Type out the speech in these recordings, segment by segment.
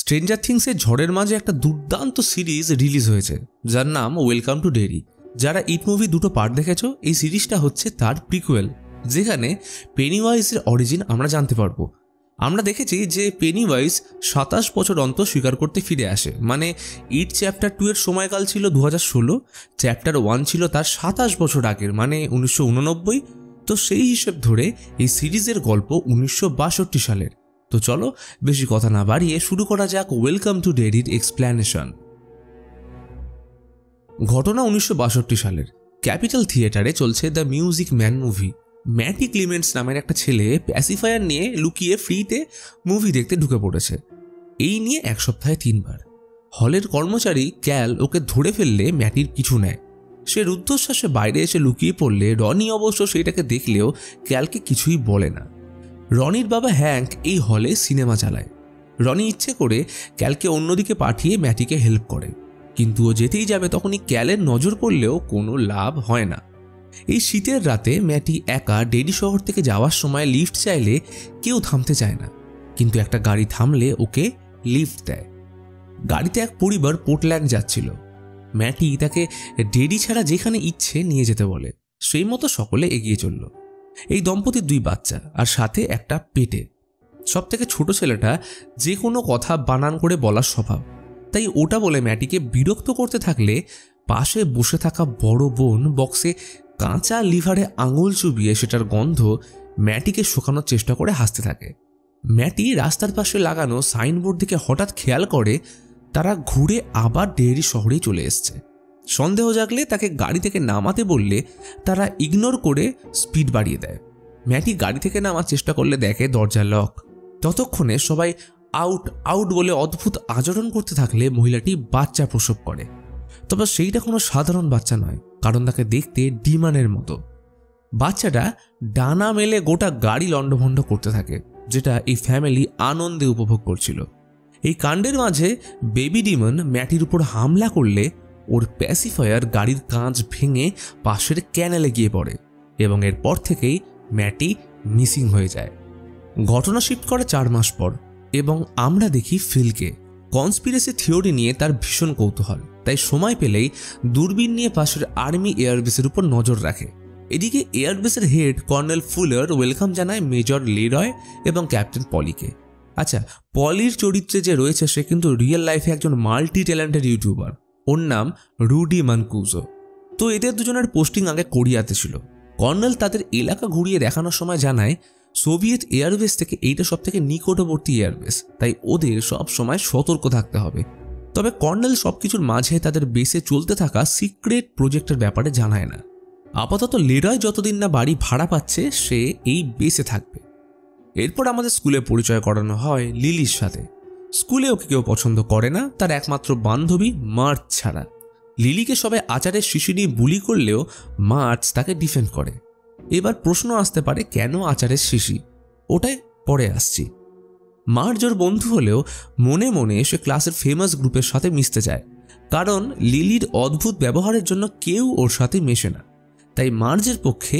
Stranger থিংসের ঝড়ের মাঝে একটা দুর্দান্ত সিরিজ রিলিজ হয়েছে যার নাম ওয়েলকাম টু ডেরি। যারা ইট মুভি দুটো পার্ট দেখেছো, এই সিরিজটা হচ্ছে তার প্রিকুয়েল, যেখানে পেনিওয়াইজের অরিজিন আমরা জানতে পারবো। আমরা দেখেছি যে পেনিওয়াইজ 27 বছর অন্তর স্বীকার করতে ফিরে আসে, মানে ইট চ্যাপ্টার 2 এর সময়কাল ছিল 2016, চ্যাপ্টার 1 ছিল তার 27 বছর আগের, মানে 1989। তো সেই হিসেব ধরে এই সিরিজের গল্প 1962 সালের। তো চলো বেশি কথা না বাড়িয়ে শুরু করা যাক ওয়েলকাম টু ডেরির এক্সপ্ল্যানেশন। ঘটনা 1962 সালের। ক্যাপিটাল থিয়েটারে চলছে the music man movie. Matty Clements নামের একটা ছেলে প্যাসিফায়ার নিয়ে লুকিয়ে ফ্রিতে মুভি দেখতে ঢুকে পড়েছে। এই নিয়ে এক সপ্তাহে 3 বার। হলের কর্মচারী ক্যাল ওকে ধরে ফেললে ম্যাটির কিছু নেয়। সে রুদ্ধশ্বাসে বাইরে এসে লুকিয়ে পড়লে রনি অবশ্য সেটাকে দেখলেও ক্যালকে কিছুই বলে না। রনির বাবা হ্যাঙ্ক এই হলে সিনেমা চালায়। রনি ইচ্ছে করে ক্যালকে অন্যদিকে পাঠিয়ে ম্যাটিকে হেল্প করে, কিন্তু ও যেতেই যাবে তখনই ক্যালের নজর পড়লেও কোনো লাভ হয় না। এই শীতের রাতে ম্যাটি একা ডেরি শহর থেকে যাওয়ার সময় লিফট চাইলে কেউ থামতে চায় না, কিন্তু একটা গাড়ি থামলে ওকে লিফট দেয়। গাড়িতে এক পরিবার পোর্টল্যান্ড যাচ্ছিল। ম্যাটি তাকে ডেরি ছাড়া যেখানে ইচ্ছে নিয়ে যেতে বলে। সেই মতো সকলে এগিয়ে চলল। এই দম্পতির 2 বাচ্চা আর সাথে একটা পেটে। সব থেকে ছোট ছেলেটা যে কোনো কথা বানান করে বলার স্বভাব, তাই ওটা বলে ম্যাটিকে বিরক্ত করতে থাকলে পাশে বসে থাকা বড় বোন বক্সে কাঁচা লিভারে আঙুল চুবিয়ে সেটার গন্ধ ম্যাটিকে শোকানোর চেষ্টা করে হাসতে থাকে। ম্যাটি রাস্তার পাশে লাগানো সাইনবোর্ড দিকে হঠাৎ খেয়াল করে তারা ঘুরে আবার ডেয়ারি শহরেই চলে এসছে। সন্দেহ জাগলে তাকে গাড়ি থেকে নামাতে বললে তারা ইগনোর করে স্পিড বাড়িয়ে দেয়। ম্যাটি গাড়ি থেকে নামার চেষ্টা করলে দেখে দরজা লক। ততক্ষণে সবাই আউট আউট বলে অদ্ভুত আচরণ করতে থাকলে মহিলাটি বাচ্চা প্রসব করে। তবে সেইটা কোনো সাধারণ বাচ্চা নয়, কারণ তাকে দেখতে ডিমানের মতো। বাচ্চাটা ডানা মেলে গোটা গাড়ি লণ্ডভণ্ড করতে থাকে, যেটা এই ফ্যামিলি আনন্দে উপভোগ করছিল। এই কাণ্ডের মাঝে বেবি ডিমন ম্যাটির উপর হামলা করলে ওর প্যাসিফায়ার গাড়ির কাঁচ ভেঙে পাশের ক্যানেলে গিয়ে পড়ে এবং এরপর থেকেই ম্যাটি মিসিং হয়ে যায়। ঘটনা শিফট করে 4 মাস পর এবং আমরা দেখি ফিলকে। কনস্পিরেসি থিওরি নিয়ে তার ভীষণ কৌতূহল, তাই সময় পেলেই দূরবীন নিয়ে পাশের আর্মি এয়ারবেসের উপর নজর রাখে। এদিকে এয়ারবেসের হেড কর্নেল ফুলার ওয়েলকাম জানায় মেজর লেরয় এবং ক্যাপ্টেন পলিকে। আচ্ছা, পলির চরিত্রে যে রয়েছে সে কিন্তু রিয়েল লাইফে একজন মাল্টি ট্যালেন্টেড ইউটিউবার। ওর নাম রুডি মানকুজো। তো এদের দুজনের পোস্টিং আগে কোরিয়াতে ছিল। কর্নেল তাদের এলাকা ঘুরিয়ে দেখানোর সময় জানায় সোভিয়েত এয়ারবেস থেকে এইটা সব থেকে নিকটবর্তী এয়ারবেস, তাই ওদের সব সময় সতর্ক থাকতে হবে। তবে কর্নেল সবকিছুর মাঝে তাদের বেসে চলতে থাকা সিক্রেট প্রজেক্টের ব্যাপারে জানায় না। আপাতত লেরয় যতদিন না বাড়ি ভাড়া পাচ্ছে সে এই বেসে থাকবে। এরপর আমাদের স্কুলে পরিচয় করানো হয় লিলির সাথে। স্কুলে ওকে কেউ পছন্দ করে না, তার একমাত্র বান্ধবী মার্চ ছাড়া। লিলিকে সবাই আচারের শিশি নিয়ে বুলি করলেও মার্চ তাকে ডিফেন্ড করে। এবার প্রশ্ন আসতে পারে কেন আচারের শিশি, ওটাই পরে আসছি। মার্চ ওর বন্ধু হলেও মনে মনে সে ক্লাসের ফেমাস গ্রুপের সাথে মিশতে চায়, কারণ লিলির অদ্ভুত ব্যবহারের জন্য কেউ ওর সাথে মেশে না। তাই মার্চের পক্ষে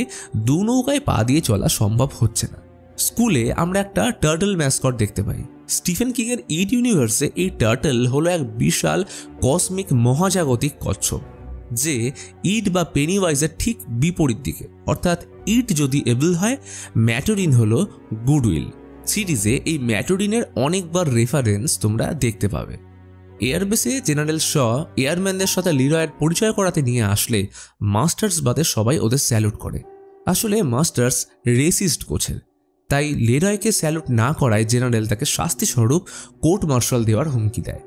2 নৌকায় পা দিয়ে চলা সম্ভব হচ্ছে না। স্কুলে আমরা একটা টার্টল ম্যাসকট দেখতে পাই। স্টিফেন কিংয়ের ইট ইউনিভার্সে এই টার্টল হলো এক বিশাল কসমিক মহাজাগতিক কচ্ছপ, যে ইট বা পেনিওয়াইজের ঠিক বিপরীত দিকে। অর্থাৎ ইট যদি এভিল হয়, ম্যাটোরিন হলো গুডউইল। সিরিজে এই ম্যাটোরিনের অনেকবার রেফারেন্স তোমরা দেখতে পাবে। এয়ারবেসে জেনারেল শ এয়ারম্যানদের সাথে লিরয়ের পরিচয় করাতে নিয়ে আসলে মাস্টার্স বাদে সবাই ওদের স্যালুট করে। আসলে মাস্টার্স রেসিস্ট কোচের, তাই লেরয়কে স্যালুট না করায় জেনারেল তাকে শাস্তি স্বরূপ কোর্ট মার্শাল দেওয়ার হুমকি দেয়।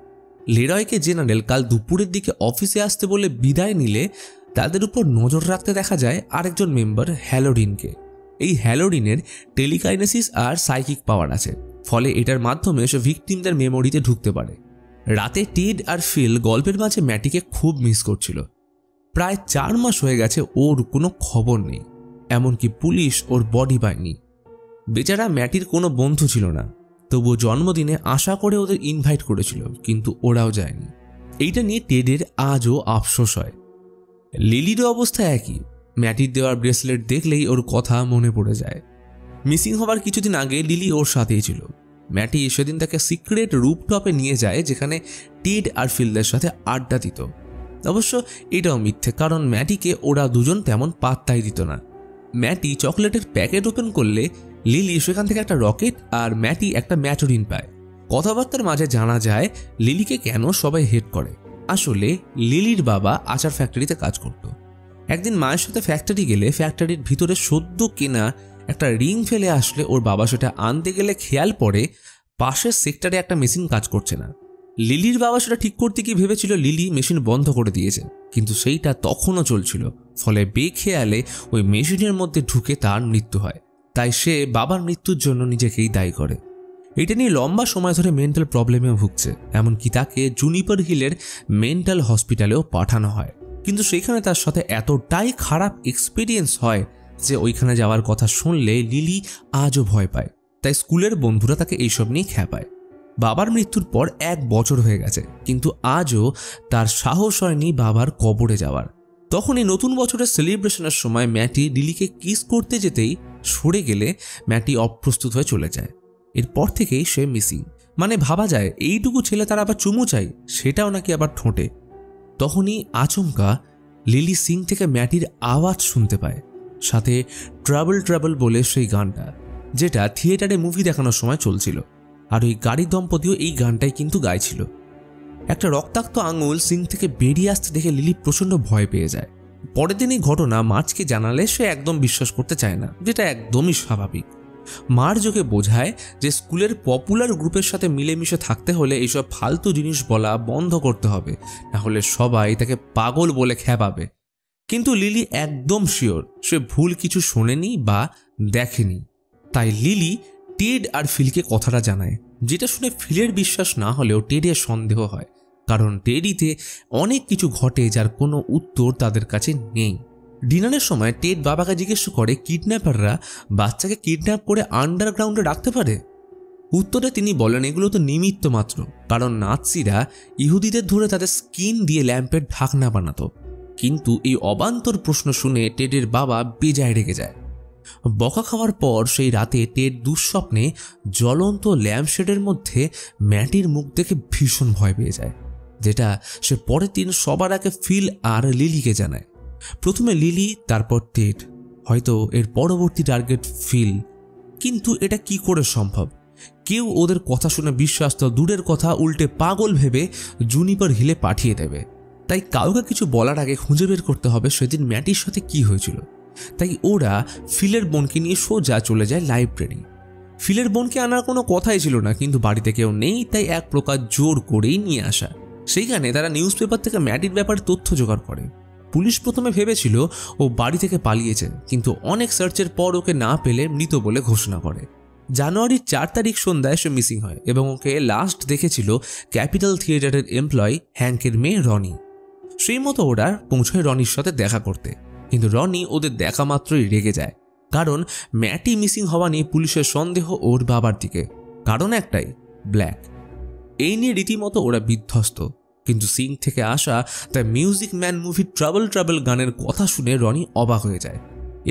লেরয়কে জেনারেল কাল দুপুরের দিকে অফিসে আসতে বলে বিদায় নিলে তাদের উপর নজর রাখতে দেখা যায় আরেকজন মেম্বার হ্যালোডিনকে। এই হ্যালোডিনের টেলিকাইনেসিস আর সাইকিক পাওয়ার আছে, ফলে এটার মাধ্যমে সে ভিকটিমদের মেমোরিতে ঢুকতে পারে। রাতে টেড আর ফিল গল্পের মাঝে ম্যাটিকে খুব মিস করছিল। প্রায় 4 মাস হয়ে গেছে ওর কোনো খবর নেই, এমনকি পুলিশ ওর বডি পায়নি। বেচারা ম্যাটির কোনো বন্ধু ছিল না, তবুও জন্মদিনে আশা করে ওদের ইনভাইট করেছিল, কিন্তু ওরাও যায়নি। এইটা নিয়ে টেডের আজও আফসোস হয়। লিলিরও অবস্থা একই। ম্যাটির দেওয়ার ব্রেসলেট দেখলেই ওর কথা মনে পড়ে যায়। মিসিং হবার কিছুদিন আগে লিলি ওর সাথেই ছিল। ম্যাটি সেদিন তাকে সিক্রেট রুপটপে নিয়ে যায়, যেখানে টেড আর ফিলদের সাথে আড্ডা দিত। অবশ্য এটাও মিথ্যে, কারণ ম্যাটিকে ওরা দুজন তেমন পাত্তাই দিত না। ম্যাটি চকলেটের প্যাকেট ওপেন করলে লিলি সেখান থেকে একটা রকেট আর ম্যাটি একটা ম্যাটোরিন পায়। কথাবার্তার মাঝে জানা যায় লিলিকে কেন সবাই হেট করে। আসলে লিলির বাবা আচার ফ্যাক্টরিতে কাজ করত। একদিন মায়ের সাথে ফ্যাক্টরি গেলে ফ্যাক্টরির ভিতরে সদ্য কেনা একটা রিং ফেলে আসলে ওর বাবা সেটা আনতে গেলে খেয়াল পড়ে পাশের সেক্টরে একটা মেশিন কাজ করছে না। লিলির বাবা সেটা ঠিক করতে গিয়ে ভেবেছিল লিলি মেশিন বন্ধ করে দিয়েছে, কিন্তু সেইটা তখনও চলছিল। ফলে বেখেয়ালে ওই মেশিনের মধ্যে ঢুকে তার মৃত্যু হয়। তাই সে বাবার মৃত্যুর জন্য নিজেকেই দায়ী করে। এটা নিয়ে লম্বা সময় ধরে মেন্টাল প্রবলেমেও ভুগছে, এমনকি তাকে জুনিপার হিলের মেন্টাল হসপিটালেও পাঠানো হয়। কিন্তু সেইখানে তার সাথে এতটাই খারাপ এক্সপিরিয়েন্স হয় যে ওইখানে যাওয়ার কথা শুনলে লিলি আজও ভয় পায়। তাই স্কুলের বন্ধুরা তাকে এইসব নিয়ে খ্যাপায়। বাবার মৃত্যুর পর 1 বছর হয়ে গেছে, কিন্তু আজও তার সাহস হয়নি বাবার কবরে যাওয়ার। তখনই নতুন বছরের সেলিব্রেশনের সময় ম্যাটি লিলিকে কিস করতে যেতেই সরে গেলে ম্যাটি অপ্রস্তুত হয়ে চলে যায়। এরপর থেকেই সে মিসিং। মানে ভাবা যায় এইটুকু ছেলে তার আবার চুমু চাই, সেটাও নাকি আবার ঠোঁটে। তখনই আচমকা লিলি সিং থেকে ম্যাটির আওয়াজ শুনতে পায়, সাথে ট্রাবল ট্রাবল বলে সেই গানটা, যেটা থিয়েটারে মুভি দেখানোর সময় চলছিল। আর ওই গাড়ির দম্পতিও এই গানটাই কিন্তু গাইছিল। একটা রক্তাক্ত আঙুল সিং থেকে বেরিয়ে আসতে দেখে লিলি প্রচণ্ড ভয় পেয়ে যায়। পরের দিন এই ঘটনা মার্চকে জানালে সে একদম বিশ্বাস করতে চায় না, যেটা একদমই স্বাভাবিক। মার্চ ওকে বোঝায় যে স্কুলের পপুলার গ্রুপের সাথে মিলেমিশে থাকতে হলে এইসব ফালতু জিনিস বলা বন্ধ করতে হবে, না হলে সবাই তাকে পাগল বলে খ্যাপাবে। কিন্তু লিলি একদম শিওর সে ভুল কিছু শোনেনি বা দেখেনি। তাই লিলি টেড আর ফিলকে কথাটা জানায়, যেটা শুনে ফিলের বিশ্বাস না হলেও টেডের সন্দেহ হয়, কারণ টেডিতে অনেক কিছু ঘটে যার কোনো উত্তর তাদের কাছে নেই। ডিনারের সময় টেড বাবাকে জিজ্ঞেস করে কিডন্যাপাররা বাচ্চাকে কিডন্যাপ করে আন্ডারগ্রাউন্ডে রাখতে পারে। উত্তরে তিনি বলেন এগুলো তো নিমিত্ত মাত্র, কারণ নাৎসিরা ইহুদিদের ধরে তাদের স্কিন দিয়ে ল্যাম্পের ঢাকনা বানাতো। কিন্তু এই অবান্তর প্রশ্ন শুনে টেডের বাবা বেজায় রেগে যায়। বকা খাওয়ার পর সেই রাতে টেড দুঃস্বপ্নে জ্বলন্ত ল্যাম্পশেডের মধ্যে ম্যাটির মুখ দেখে ভীষণ ভয় পেয়ে যায়, যেটা সে পরের দিন সবার আগে ফিল আর লিলিকে জানায়। প্রথমে লিলি, তারপর টেড, হয়তো এর পরবর্তী টার্গেট ফিল। কিন্তু এটা কি করে সম্ভব? কেউ ওদের কথা শুনে বিশ্বাস তো দূরের কথা, উল্টে পাগল ভেবে জুনিপার হিলে পাঠিয়ে দেবে। তাই কাউকে কিছু বলার আগে খুঁজে বের করতে হবে সেদিন ম্যাটির সাথে কি হয়েছিল। তাই ওরা ফিলের বোনকে নিয়ে সোজা চলে যায় লাইব্রেরি। ফিলের বোনকে আনার কোনো কথাই ছিল না, কিন্তু বাড়িতে কেউ নেই, তাই এক প্রকার জোর করেই নিয়ে আসা। সেইখানে তারা নিউজ পেপার থেকে ম্যাটির ব্যাপারে তথ্য জোগাড় করে। পুলিশ প্রথমে ভেবেছিল ও বাড়ি থেকে পালিয়েছে, কিন্তু অনেক সার্চের পর ওকে না পেলে মৃত বলে ঘোষণা করে। জানুয়ারির 4 তারিখ সন্ধ্যায় সে মিসিং হয় এবং ওকে লাস্ট দেখেছিল ক্যাপিটাল থিয়েটারের এমপ্লয়ি হ্যাঙ্কের মেয়ে রনি। সেই মতো ওরা পৌঁছায় রনির সাথে দেখা করতে, কিন্তু রনি ওদের দেখা মাত্রই রেগে যায়, কারণ ম্যাটি মিসিং হওয়া নিয়ে পুলিশের সন্দেহ ওর বাবার দিকে। কারণ একটাই, ব্ল্যাক। এই নিয়ে রীতিমতো ওরা বিধ্বস্ত। কিন্তু সিং থেকে আসা দ্য মিউজিক ম্যান মুভির ট্রাবল ট্রাবল গানের কথা শুনে রনি অবাক হয়ে যায়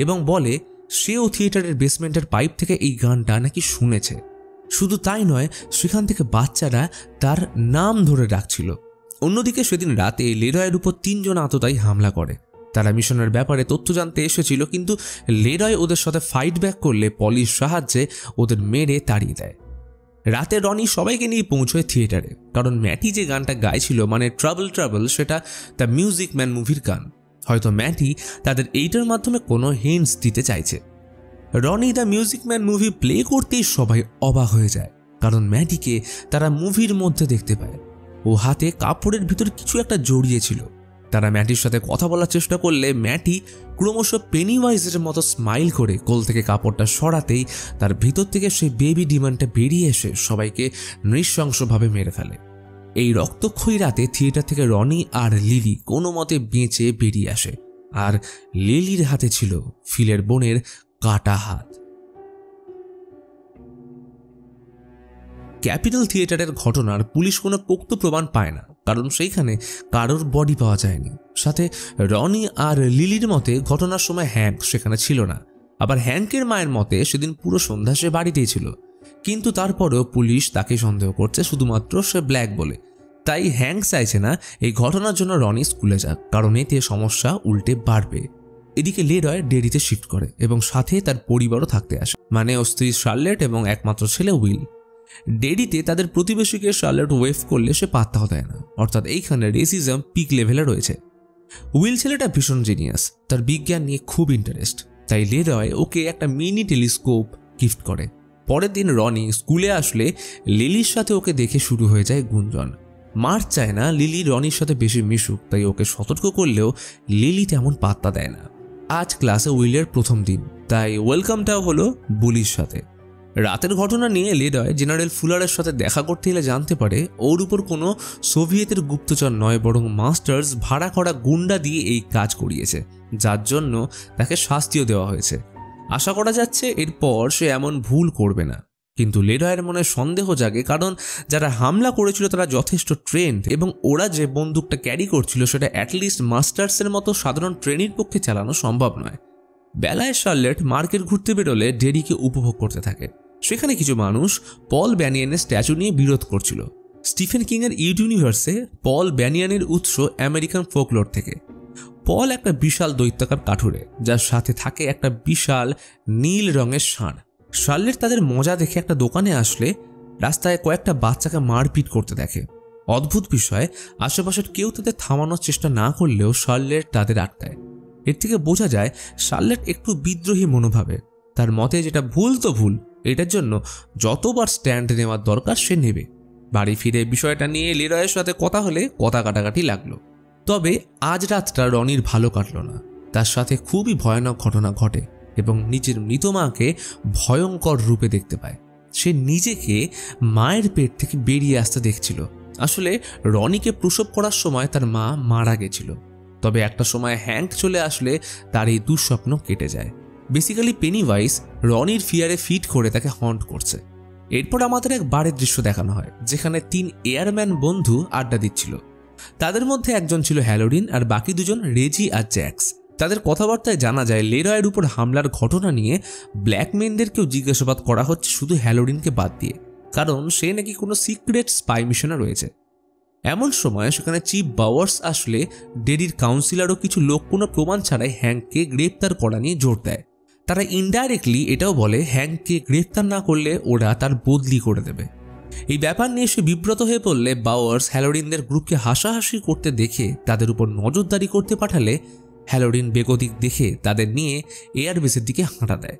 এবং বলে সেও থিয়েটারের বেসমেন্টের পাইপ থেকে এই গানটা নাকি শুনেছে। শুধু তাই নয়, সেখান থেকে বাচ্চারা তার নাম ধরে ডাকছিল। অন্যদিকে সেদিন রাতে লেরয়ের উপর 3 জন আততায়ী হামলা করে। তারা মিশনের ব্যাপারে তথ্য জানতে এসেছিল, কিন্তু লেরয় ওদের সাথে ফাইট ব্যাক করলে পলিশ সাহায্যে ওদের মেরে তাড়িয়ে দেয়। রাতে রনি সবাইকে নিয়ে পৌঁছয় থিয়েটারে, কারণ ম্যাটি যে গানটা গাইছিল মানে ট্রাবল ট্রাবল, সেটা দ্য মিউজিক ম্যান মুভির গান। হয়তো ম্যাটি তাদের এইটার মাধ্যমে কোনো হিন্টস দিতে চাইছে। Ronnie the music man movie play করতেই সবাই অবাক হয়ে যায়, কারণ ম্যাটিকে তারা মুভির মধ্যে দেখতে পায়। ও হাতে কাপড়ের ভিতর কিছু একটা জড়িয়েছিল। তারা ম্যাটির সাথে কথা বলার চেষ্টা করলে ম্যাটি ক্রমশ পেনিওয়াইজের মতো স্মাইল করে কোল থেকে কাপড়টা সরাতেই তার ভিতর থেকে সেই বেবি ডিমান্ডটা বেরিয়ে এসে সবাইকে নৃশংসভাবে মেরে ফেলে। এই রক্তক্ষয়ী রাতে থিয়েটার থেকে রনি আর লিলি কোনো মতে বেঁচে বেরিয়ে আসে, আর লিলির হাতে ছিল ফিলের বোনের কাটা হাত। ক্যাপিটাল থিয়েটারের ঘটনার পুলিশ কোনো পোক্ত প্রমাণ পায় না, কারণ সেইখানে কারোর বডি পাওয়া যায়নি। সাথে রনি আর লিলির মতে ঘটনার সময় হ্যাঙ্ক সেখানে ছিল না। আবার হ্যাঙ্কের মায়ের মতে সেদিন পুরো সন্ধ্যা সে বাড়িতেই ছিল, কিন্তু তারপরেও পুলিশ তাকে সন্দেহ করছে শুধুমাত্র সে ব্ল্যাক বলে। তাই হ্যাঙ্ক চাইছে না এই ঘটনার জন্য রনি স্কুলে যাক, কারণ এতে সমস্যা উল্টে বাড়বে। এদিকে লেরয় ডেরিতে শিফট করে এবং সাথে তার পরিবারও থাকতে আসে, মানে ওর স্ত্রী শার্লেট এবং একমাত্র ছেলে উইল। ডেরিতে তাদের প্রতিবেশীকে শার্লেট ওয়েভ করলে সে পাত্তাও দেয় না, অর্থাৎ এইখানে রেসিজম পিক লেভেলে রয়েছে। উইল ছেলেটা ভীষণ জিনিয়াস, তার বিজ্ঞান নিয়ে খুব ইন্টারেস্ট, তাই লেরয় ওকে একটা মিনি টেলিস্কোপ গিফট করে। পরের দিন রনি স্কুলে আসলে লিলির সাথে ওকে দেখে শুরু হয়ে যায় গুঞ্জন। মার্চ চায় না লিলি রনির সাথে বেশি মিশুক, তাই ওকে সতর্ক করলেও লিলি তেমন পাত্তা দেয় না। আজ ক্লাসে উইলের প্রথম দিন, তাই ওয়েলকামটাও হলো বুলির সাথে। রাতের ঘটনা নিয়ে লেরয় জেনারেল ফুলারের সাথে দেখা করতে এলে জানতে পারে ওর উপর কোনো সোভিয়েতের গুপ্তচর নয়, বরং মাস্টার্স ভাড়া করা গুন্ডা দিয়ে এই কাজ করিয়েছে, যার জন্য তাকে শাস্তিও দেওয়া হয়েছে। আশা করা যাচ্ছে এরপর সে এমন ভুল করবে না, কিন্তু লেরয়ের মনে সন্দেহ জাগে, কারণ যারা হামলা করেছিল তারা যথেষ্ট ট্রেন্ড এবং ওরা যে বন্দুকটা ক্যারি করছিল সেটা অ্যাটলিস্ট মাস্টার্সের মতো সাধারণ ট্রেনির পক্ষে চালানো সম্ভব নয়। বেলায় শার্লেট মার্কেট ঘুরতে বেরোলে ডেরিকে উপভোগ করতে থাকে। সেখানে কিছু মানুষ পল ব্যানিয়ানের স্ট্যাচু নিয়ে বিরোধ করছিল। স্টিফেন কিংয়ের ইউনিভার্সে পল ব্যানিয়ানের উৎস আমেরিকান ফোকলোর থেকে। পল একটা বিশাল দৈত্যাকার কাঠুরে, যার সাথে থাকে একটা বিশাল নীল রঙের ষাঁড়। শার্লেট তাদের মজা দেখে একটা দোকানে আসলে রাস্তায় কয়েকটা বাচ্চাকে মারপিট করতে দেখে। অদ্ভুত বিষয়, আশেপাশের কেউ তাদের থামানোর চেষ্টা না করলেও শার্লেট তাদের আটকায়। এর থেকে বোঝা যায় শার্লেট একটু বিদ্রোহী মনোভাবের। তার মতে যেটা ভুল তো ভুল, এটার জন্য যতবার স্ট্যান্ড নেওয়ার দরকার সে নেবে। বাড়ি ফিরে বিষয়টা নিয়ে লেরয়ের সাথে কথা হলে কথা কাটাকাটি লাগলো। তবে আজ রাতটা রনির ভালো কাটলো না। তার সাথে খুবই ভয়ানক ঘটনা ঘটে এবং নিজের মৃত মাকে ভয়ঙ্কর রূপে দেখতে পায়। সে নিজেকে মায়ের পেট থেকে বেরিয়ে আসতে দেখছিল। আসলে রনিকে প্রসব করার সময় তার মা মারা গেছিল, তবে একটা সময় হ্যাঙ্ক চলে আসলে তার এই দুঃস্বপ্ন কেটে যায়। বেসিক্যালি পেনিওয়াইজ রনির ফিয়ারে ফিট করে তাকে হন্ট করছে। এরপর আমাদের এক বারের দৃশ্য দেখানো হয়, যেখানে 3 এয়ারম্যান বন্ধু আড্ডা দিচ্ছিল। তাদের মধ্যে একজন ছিল হ্যালোডিন আর বাকি দুজন রেজি আর জ্যাক্স। তাদের কথাবার্তায় জানা যায় লেরয়ের উপর হামলার ঘটনা নিয়ে ব্ল্যাকমেনদেরকেও জিজ্ঞাসাবাদ করা হচ্ছে শুধু হ্যালোডিনকে বাদ দিয়ে, কারণ সে নাকি কোনো সিক্রেট স্পাই মিশনে রয়েছে। এমন সময় সেখানে চিফ বাওয়ার্স আসলে ডেরির কাউন্সিলর ও কিছু লোক কোনো প্রমাণ ছাড়াই হ্যাঙ্ককে গ্রেপ্তার করা নিয়ে জোর দেয়। তারা ইনডাইরেক্টলি এটাও বলে হ্যাঙ্ককে গ্রেপ্তার না করলে ওরা তার বদলি করে দেবে। এই ব্যাপার নিয়ে সে বিব্রত হয়ে পড়লে বাওয়ার্স হ্যালোডিনদের গ্রুপকে হাসাহাসি করতে দেখে তাদের উপর নজরদারি করতে পাঠালে হ্যালোডিন বেগতিক দেখে তাদের নিয়ে এয়ারবেসের দিকে হাঁটা দেয়।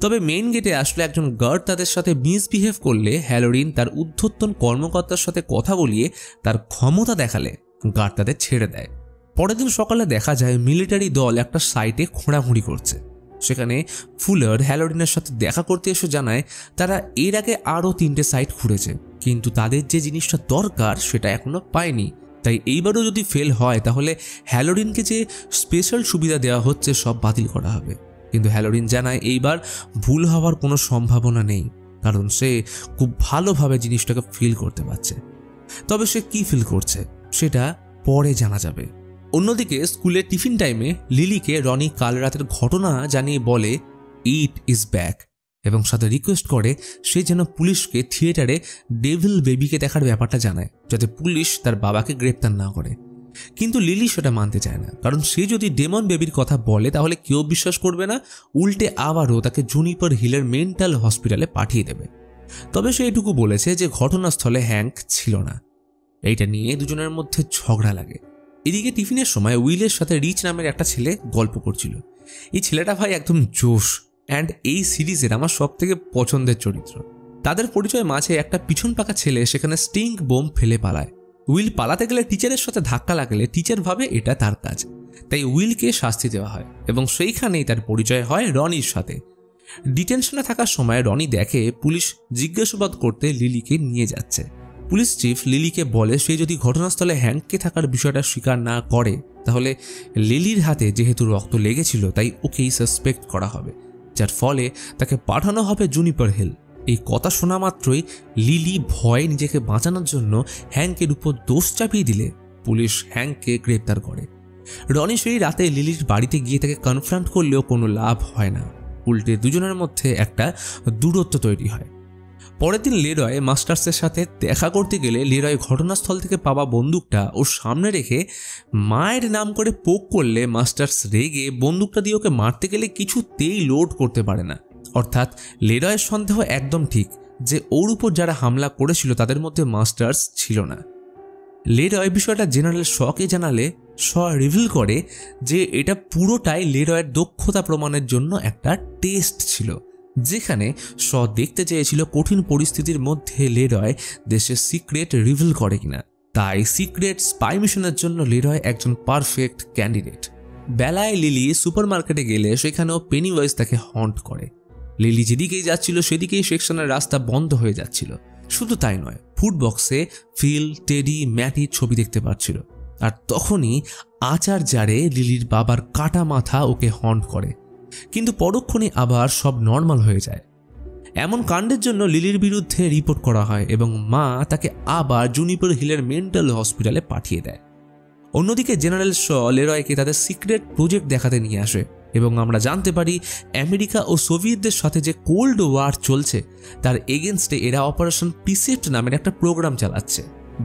তবে মেইন গেটে আসলে একজন গার্ড তাদের সাথে মিসবিহেভ করলে হ্যালোডিন তার ঊর্ধ্বতন কর্মকর্তার সাথে কথা বলিয়ে তার ক্ষমতা দেখালে গার্ড তাদের ছেড়ে দেয়। পরের দিন সকালে দেখা যায় মিলিটারি দল একটা সাইটে খোঁড়াখুঁড়ি করছে। সেখানে ফুলার হ্যালোডিনের সাথে দেখা করতে এসে জানায় তারা এর আগে আরও 3টে সাইট ঘুরেছে, কিন্তু তাদের যে জিনিসটা দরকার সেটা এখনো পায়নি। তাই এইবারও যদি ফেল হয় তাহলে হ্যালোডিনকে যে স্পেশাল সুবিধা দেওয়া হচ্ছে সব বাতিল করা হবে। কিন্তু হ্যালোডিন জানায় এইবার ভুল হওয়ার কোনো সম্ভাবনা নেই, কারণ সে খুব ভালোভাবে জিনিসটাকে ফিল করতে পারছে। তবে সে কি ফিল করছে সেটা পরে জানা যাবে। অন্যদিকে স্কুলে টিফিন টাইমে লিলিকে রনি কাল রাতের ঘটনা জানিয়ে বলে ইট ইজ ব্যাক এবং সাথে রিকোয়েস্ট করে সে যেন পুলিশকে থিয়েটারে ডেভিল বেবিকে দেখার ব্যাপারটা জানায়, যাতে পুলিশ তার বাবাকে গ্রেপ্তার না করে। কিন্তু লিলি সেটা মানতে চায় না, কারণ সে যদি ডেমন বেবির কথা বলে তাহলে কেউ বিশ্বাস করবে না, উল্টে আবারও তাকে জুনিপার হিলের মেন্টাল হসপিটালে পাঠিয়ে দেবে। তবে সে এটুকু বলেছে যে ঘটনাস্থলে হ্যাঙ্ক ছিল না। এইটা নিয়ে দুজনের মধ্যে ঝগড়া লাগে। এদিকে টিফিনের সময় উইলের সাথে রিচ নামের একটা ছেলে গল্প করছিল। এই ছেলেটা ভাই একদম জোশ, অ্যান্ড এই সিরিজের আমার সব থেকে পছন্দের চরিত্র। তাদের পরিচয় মাঝে একটা পিছন পাকা ছেলে সেখানে স্টিঙ্ক বোম ফেলে পালায়। উইল পালাতে গেলে টিচারের সাথে ধাক্কা লাগলে টিচার ভাবে এটা তার কাজ, তাই উইলকে শাস্তি দেওয়া হয় এবং সেইখানেই তার পরিচয় হয় রনির সাথে। ডিটেনশনে থাকার সময় রনি দেখে পুলিশ জিজ্ঞাসাবাদ করতে লিলিকে নিয়ে যাচ্ছে। পুলিশ চিফ লিলিকে বলে সে যদি ঘটনাস্থলে হ্যাঙ্ককে থাকার বিষয়টা স্বীকার না করে তাহলে লিলির হাতে যেহেতু রক্ত লেগেছিল তাই ওকেই সাসপেক্ট করা হবে, যার ফলে তাকে পাঠানো হবে জুনিপার হিল। এই কথা শোনা মাত্রই লিলি ভয়ে নিজেকে বাঁচানোর জন্য হ্যাঙ্কের উপর দোষ চাপিয়ে দিলে পুলিশ হ্যাঙ্ককে গ্রেপ্তার করে। রনি সেই রাতে লিলির বাড়িতে গিয়ে তাকে কনফ্রন্ট করলেও কোনো লাভ হয় না, উল্টে দুজনের মধ্যে একটা দূরত্ব তৈরি হয়। পরের দিন লেরয় মাস্টার্সের সাথে দেখা করতে গেলে লেরয় ঘটনাস্থল থেকে পাওয়া বন্দুকটা ওর সামনে রেখে মায়ের নাম করে পোক করলে মাস্টার্স রেগে বন্দুকটা দিয়ে ওকে মারতে গেলে কিছুতেই লোড করতে পারে না। অর্থাৎ লেরয়ের সন্দেহ একদম ঠিক যে ওর উপর যারা হামলা করেছিল তাদের মধ্যে মাস্টার্স ছিল না। লেরয় বিষয়টা জেনারেল শকে জানালে শ রিভিল করে যে এটা পুরোটাই লেরয়ের দক্ষতা প্রমাণের জন্য একটা টেস্ট ছিল, যেখানে শ দেখতে চেয়েছিল কঠিন পরিস্থিতির মধ্যে লেরয় দেশের সিক্রেট রিভিল করে কিনা। তাই সিক্রেট স্পাই মিশনের জন্য লেরয় একজন পারফেক্ট ক্যান্ডিডেট। বেলায় লিলি সুপারমার্কেটে গেলে সেখানেও পেনিওয়াইজ তাকে হন্ট করে। লিলি যেদিকেই যাচ্ছিল সেদিকেই সেকশনের রাস্তা বন্ধ হয়ে যাচ্ছিল। শুধু তাই নয়, ফুড বক্সে ফিল, টেডি, ম্যাটির ছবি দেখতে পাচ্ছিল। আর তখনই আচার জারে লিলির বাবার কাটা মাথা ওকে হন্ট করে, কিন্তু পরক্ষণে আবার সব নর্মাল হয়ে যায়। এমন কাণ্ডের জন্য লিলির বিরুদ্ধে রিপোর্ট করা হয় এবং মা তাকে আবার জুনিপার হিলের মেন্টাল হসপিটালে পাঠিয়ে দেয়। অন্যদিকে জেনারেল শ লেরয়কে তাদের সিক্রেট প্রজেক্ট দেখাতে নিয়ে আসে এবং আমরা জানতে পারি আমেরিকা ও সোভিয়েতদের সাথে যে কোল্ড ওয়ার চলছে তার এগেনস্টে এরা অপারেশন পিসেপ্ট নামের একটা প্রোগ্রাম চালাচ্ছে।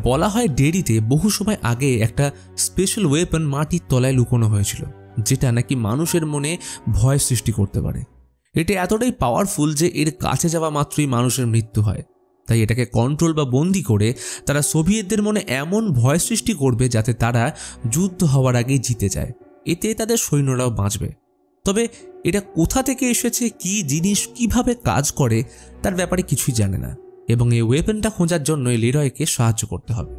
বলা হয় ডেরিতে বহু সময় আগে একটা স্পেশাল ওয়েপন মাটির তলায় লুকোনো হয়েছিল, যেটা নাকি মানুষের মনে ভয় সৃষ্টি করতে পারে। এটা এতটাই পাওয়ারফুল যে এর কাছে যাওয়া মাত্রই মানুষের মৃত্যু হয়। তাই এটাকে কন্ট্রোল বা বন্দি করে তারা সোভিয়েতদের মনে এমন ভয় সৃষ্টি করবে যাতে তারা যুদ্ধ হওয়ার আগেই জিতে যায়। এতে তাদের সৈন্যরাও বাঁচবে। তবে এটা কোথা থেকে এসেছে, কি জিনিস, কিভাবে কাজ করে তার ব্যাপারে কিছুই জানে না এবং এই ওয়েপনটা খোঁজার জন্য লেরয়কে সাহায্য করতে হবে।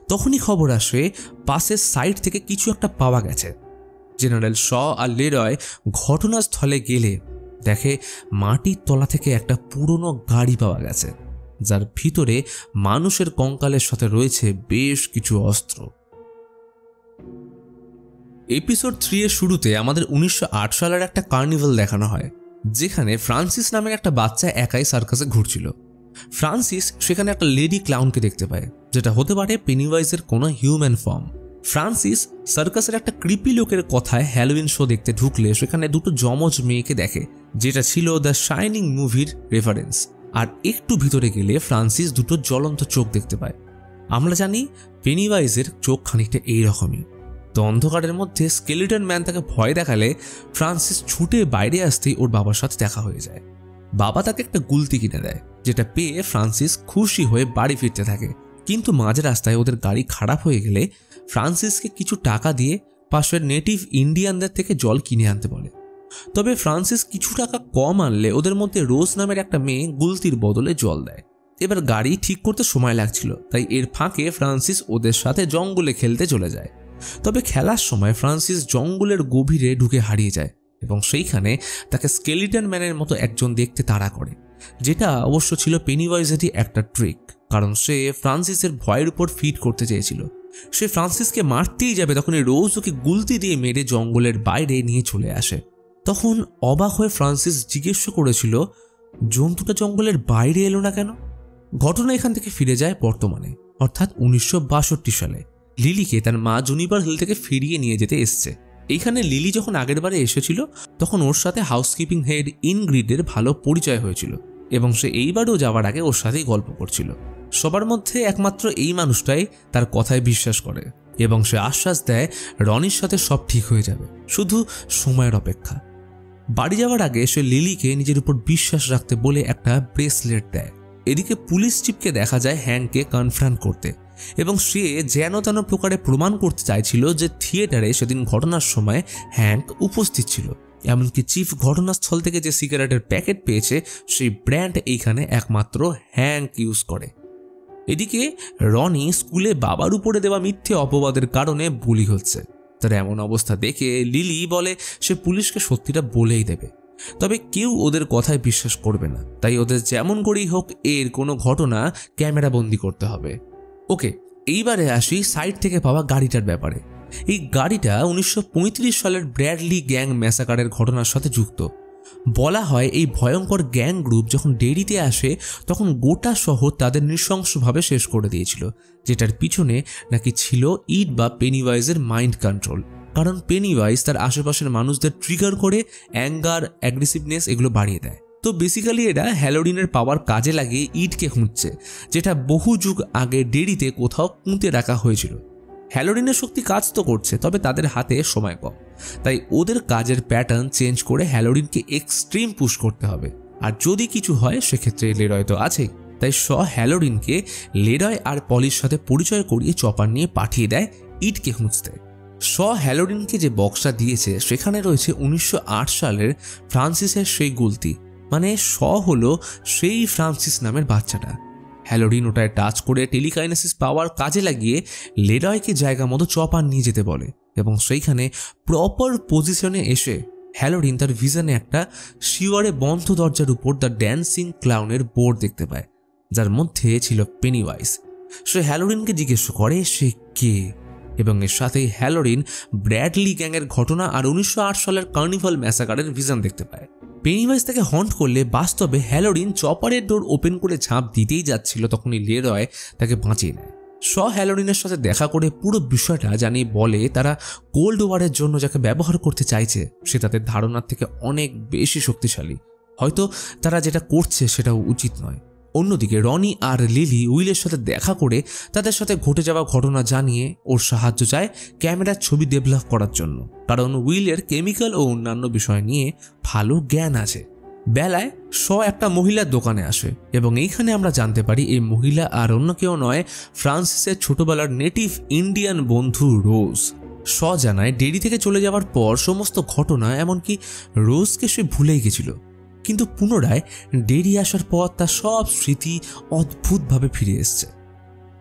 তখনই খবর আসে পাশের সাইড থেকে কিছু একটা পাওয়া গেছে। জেনারেল শ আর লেরয় ঘটনাস্থলে গেলে দেখে মাটির তলা থেকে একটা পুরনো গাড়ি পাওয়া গেছে, যার ভিতরে মানুষের কঙ্কালের সাথে রয়েছে বেশ কিছু অস্ত্র। এপিসোড 3 এর শুরুতে আমাদের 1908 সালের একটা কার্নিভাল দেখানো হয়, যেখানে ফ্রান্সিস নামের একটা বাচ্চা একাই সার্কাসে ঘুরছিল। ফ্রান্সিস সেখানে একটা লেডি ক্লাউনকে দেখতে পায়, যেটা হতে পারে পেনিওয়াইজের কোনো হিউম্যান ফর্ম। ফ্রান্সিস সার্কাসের একটা ক্রিপি লোকের কথায় হ্যালোউইন শো দেখতে ঢুকলে সেখানে দুটো যমজ মেয়েকে দেখে, যেটা ছিল দ্য শাইনিং মুভির রেফারেন্স। আর একটু ভিতরে গেলে ফ্রান্সিস দুটো জ্বলন্ত চোখ দেখতে পায়। আমরা জানি পেনিওয়াইজের চোখ খানিকটা এইরকমই। তো অন্ধকারের মধ্যে স্কেলিটন ম্যান তাকে ভয় দেখালে ফ্রান্সিস ছুটে বাইরে আসতেই ওর বাবার সাথে দেখা হয়ে যায়। বাবা তাকে একটা গুলতি কিনে দেয়, যেটা পেয়ে ফ্রান্সিস খুশি হয়ে বাড়ি ফিরতে থাকে। কিন্তু মাঝ রাস্তায় ওদের গাড়ি খারাপ হয়ে গেলে ফ্রান্সিসকে কিছু টাকা দিয়ে পাশের নেটিভ ইন্ডিয়ানদের থেকে জল কিনে আনতে বলে। তবে ফ্রান্সিস কিছু টাকা কম আনলে ওদের মধ্যে রোজ নামের একটা মেয়ে গুলতির বদলে জল দেয়। এবার গাড়ি ঠিক করতে সময় লাগছিল, তাই এর ফাঁকে ফ্রান্সিস ওদের সাথে জঙ্গলে খেলতে চলে যায়। তবে খেলার সময় ফ্রান্সিস জঙ্গলের গভীরে ঢুকে হারিয়ে যায় এবং সেইখানে তাকে স্কেলিটন ম্যানের মতো একজন দেখতে তাড়া করে, যেটা অবশ্য ছিল পেনিওয়াইজেরই একটা ট্রিক, কারণ সে ফ্রান্সিসের ভয়ের উপর ফিট করতে চেয়েছিল। সে ফ্রান্সিসকে মারতেই যাবে, তখনই রোজ ওকে গুলতি দিয়ে মেরে জঙ্গলের বাইরে নিয়ে চলে আসে। তখন অবাক হয়ে ফ্রান্সিস জিজ্ঞেস করেছিল জন্তুটা জঙ্গলের বাইরে এলো না কেন। ঘটনা এখান থেকে ফিরে যায় বর্তমানে, অর্থাৎ 1962 সালে। লিলিকে তার মা জুনিপার হিল থেকে ফিরিয়ে নিয়ে যেতে এসছে। এইখানে লিলি যখন আগের বারে এসেছিল তখন ওর সাথে হাউসকিপিং হেড ইনগ্রিডের ভালো পরিচয় হয়েছিল এবং সে এইবারও যাওয়ার আগে ওর সাথেই গল্প করছিল। সবার মধ্যে একমাত্র এই মানুষটাই তার কথায় বিশ্বাস করে এবং সে আশ্বাস দেয় রনির সাথে সব ঠিক হয়ে যাবে, শুধু সময়ের অপেক্ষা। বাড়ি যাওয়ার আগে সে লিলিকে নিজের উপর বিশ্বাস রাখতে বলে একটা ব্রেসলেট দেয়। এদিকে পুলিশ চিফকে দেখা যায় হ্যাংকে কনফ্রান্ট করতে এবং সে যেন তেন প্রকারে প্রমাণ করতে চাইছিল যে থিয়েটারে সেদিন ঘটনার সময় হ্যাংক উপস্থিত ছিল। এমনকি চিফ ঘটনাস্থল থেকে যে সিগারেটের প্যাকেট পেয়েছে সেই ব্র্যান্ড এইখানে একমাত্র হ্যাংক ইউজ করে। এদিকে রনি স্কুলে বাবার উপরে দেওয়া মিথ্যে অপবাদের কারণে বুলি হচ্ছে। তার এমন অবস্থা দেখে লিলি বলে সে পুলিশকে সত্যিটা বলেই দেবে, তবে কেউ ওদের কথায় বিশ্বাস করবে না, তাই ওদের যেমন করেই হোক এর কোনো ঘটনা ক্যামেরা বন্দি করতে হবে। ওকে, এইবারে আসি সাইড থেকে পাওয়া গাড়িটার ব্যাপারে। এই গাড়িটা 1935 সালের ব্র্যাডলি গ্যাং ম্যাসাকারের ঘটনার সাথে যুক্ত। বলা হয় এই ভয়ঙ্কর গ্যাং গ্রুপ যখন ডেরিতে আসে তখন গোটা শহর তাদের নৃশংসভাবে শেষ করে দিয়েছিল, যেটার পিছনে নাকি ছিল ইট বা পেনিওয়াইজের মাইন্ড কন্ট্রোল। কারণ পেনিওয়াইজ তার আশেপাশের মানুষদের ট্রিগার করে অ্যাঙ্গার, অ্যাগ্রেসিভনেস এগুলো বাড়িয়ে দেয় তো বেসিক্যালি এরা হ্যালোডিনের পাওয়ার কাজে লাগিয়ে ইটকে খুঁজছে, যেটা বহু যুগ আগে ডেরিতে কোথাও পুঁতে রাখা হয়েছিল। হ্যালোডিনের শক্তি কাজ তো করছে, তবে তাদের হাতে সময় কম, তাই ওদের কাজের প্যাটার্ন চেঞ্জ করে হ্যালোডিনকে এক্সট্রিম পুশ করতে হবে। আর যদি কিছু হয় সেক্ষেত্রে লেরয় তো আছেই। তাই হ্যালোডিনকে লেরয় আর পলির সাথে পরিচয় করিয়ে চপার নিয়ে পাঠিয়ে দেয় ইটকে খুঁজতে। হ্যালোডিনকে যে বক্সটা দিয়েছে সেখানে রয়েছে 1908 সালের ফ্রান্সিসের সেই গুলতি, মানে হলো সেই ফ্রান্সিস নামের বাচ্চাটা। হ্যালোডিন ওটায় টাচ করে টেলিকাইনেসিস পাওয়ার কাজে লাগিয়ে লেরয়কে জায়গা মতো চপার নিয়ে যেতে বলে, এবং সেইখানে প্রপার পজিশনে এসে হ্যালোডিন তার ভিশনে একটা শিওরে বন্ধ দরজার উপর দ্য ড্যান্সিং ক্লাউনের বোর্ড দেখতে পায়, যার মধ্যে ছিল পেনিওয়াইজ। সে হ্যালোডিনকে জিজ্ঞেস করে সে কে, এবং এর সাথেই হ্যালোডিন ব্র্যাডলি গ্যাংয়ের ঘটনা আর 1908 সালের কার্নিভাল ম্যাসাকারের ভিশন দেখতে পায়। পেনিওয়াইজ তাকে হন্ট করলে বাস্তবে হ্যালোডিন চপারের ডোর ওপেন করে ঝাঁপ দিতেই যাচ্ছিল, তখনই লেরয় তাকে বাঁচিয়ে নেয়। হ্যালোডিনের সাথে দেখা করে পুরো বিষয়টা জানিয়ে বলে তারা কোল্ড ওয়ারের জন্য যাকে ব্যবহার করতে চাইছে সে তাদের ধারণার থেকে অনেক বেশি শক্তিশালী, হয়তো তারা যেটা করছে সেটাও উচিত নয়। অন্যদিকে রনি আর লিলি উইলের সাথে দেখা করে তাদের সাথে ঘটে যাওয়া ঘটনা জানিয়ে ওর সাহায্য চায় ক্যামেরার ছবি ডেভেলপ করার জন্য, কারণ উইলের কেমিক্যাল ও অন্যান্য বিষয় নিয়ে ভালো জ্ঞান আছে। বেলায় একটা মহিলার দোকানে আসে, এবং এইখানে আমরা জানতে পারি এই মহিলা আর অন্য কেউ নয়, ফ্রান্সিসের ছোটবেলার নেটিভ ইন্ডিয়ান বন্ধু রোজ। জানায় ডেরি থেকে চলে যাওয়ার পর সমস্ত ঘটনা, এমনকি রোজকে সে ভুলেই গেছিল, কিন্তু পুনরায় ডেরি আসার পর তার সব স্মৃতি অদ্ভুতভাবে ফিরে এসছে।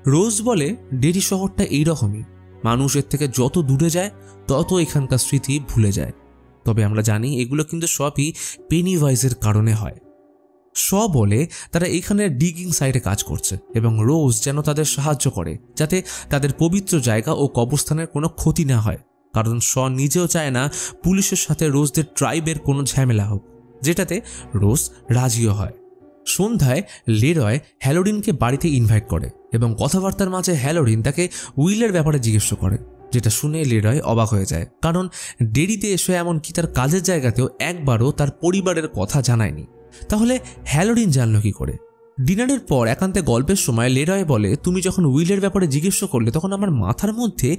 রোজ বলে ডেরি শহরটা এইরকমই, মানুষের থেকে যত দূরে যায় তত এখানকার স্মৃতি ভুলে যায়। তবে আমরা জানি এগুলো কিন্তু সবই পেনিওয়াইজের কারণে হয়। বলে তারা এখানে ডিগিং সাইটে কাজ করছে, এবং রোজ যেন তাদের সাহায্য করে যাতে তাদের পবিত্র জায়গা ও কবরস্থানের কোনো ক্ষতি না হয়, কারণ নিজেও চায় না পুলিশের সাথে রোজদের ট্রাইবের কোনো ঝামেলা হোক, যেটাতে রোজ রাজিও হয়। সন্ধ্যায় লেরয় হ্যালোডিনকে বাড়িতে ইনভাইট করে, এবং কথাবার্তার মাঝে হ্যালোডিন তাকে উইলের ব্যাপারে জিজ্ঞেস করে, যেটা শুনে লেরয় অবাক হয়ে যায়, কারণ ডেরিতে এসে এমনকি তার কাজের জায়গাতেও একবারও তার পরিবারের কথা জানায়নি। তাহলে হ্যালোডিন জানলো কি করে? ডিনারের পর একান্তে গল্পের সময় লেরয় বলে, তুমি যখন উইলের ব্যাপারে জিজ্ঞেস করলে তখন আমার মাথার মধ্যে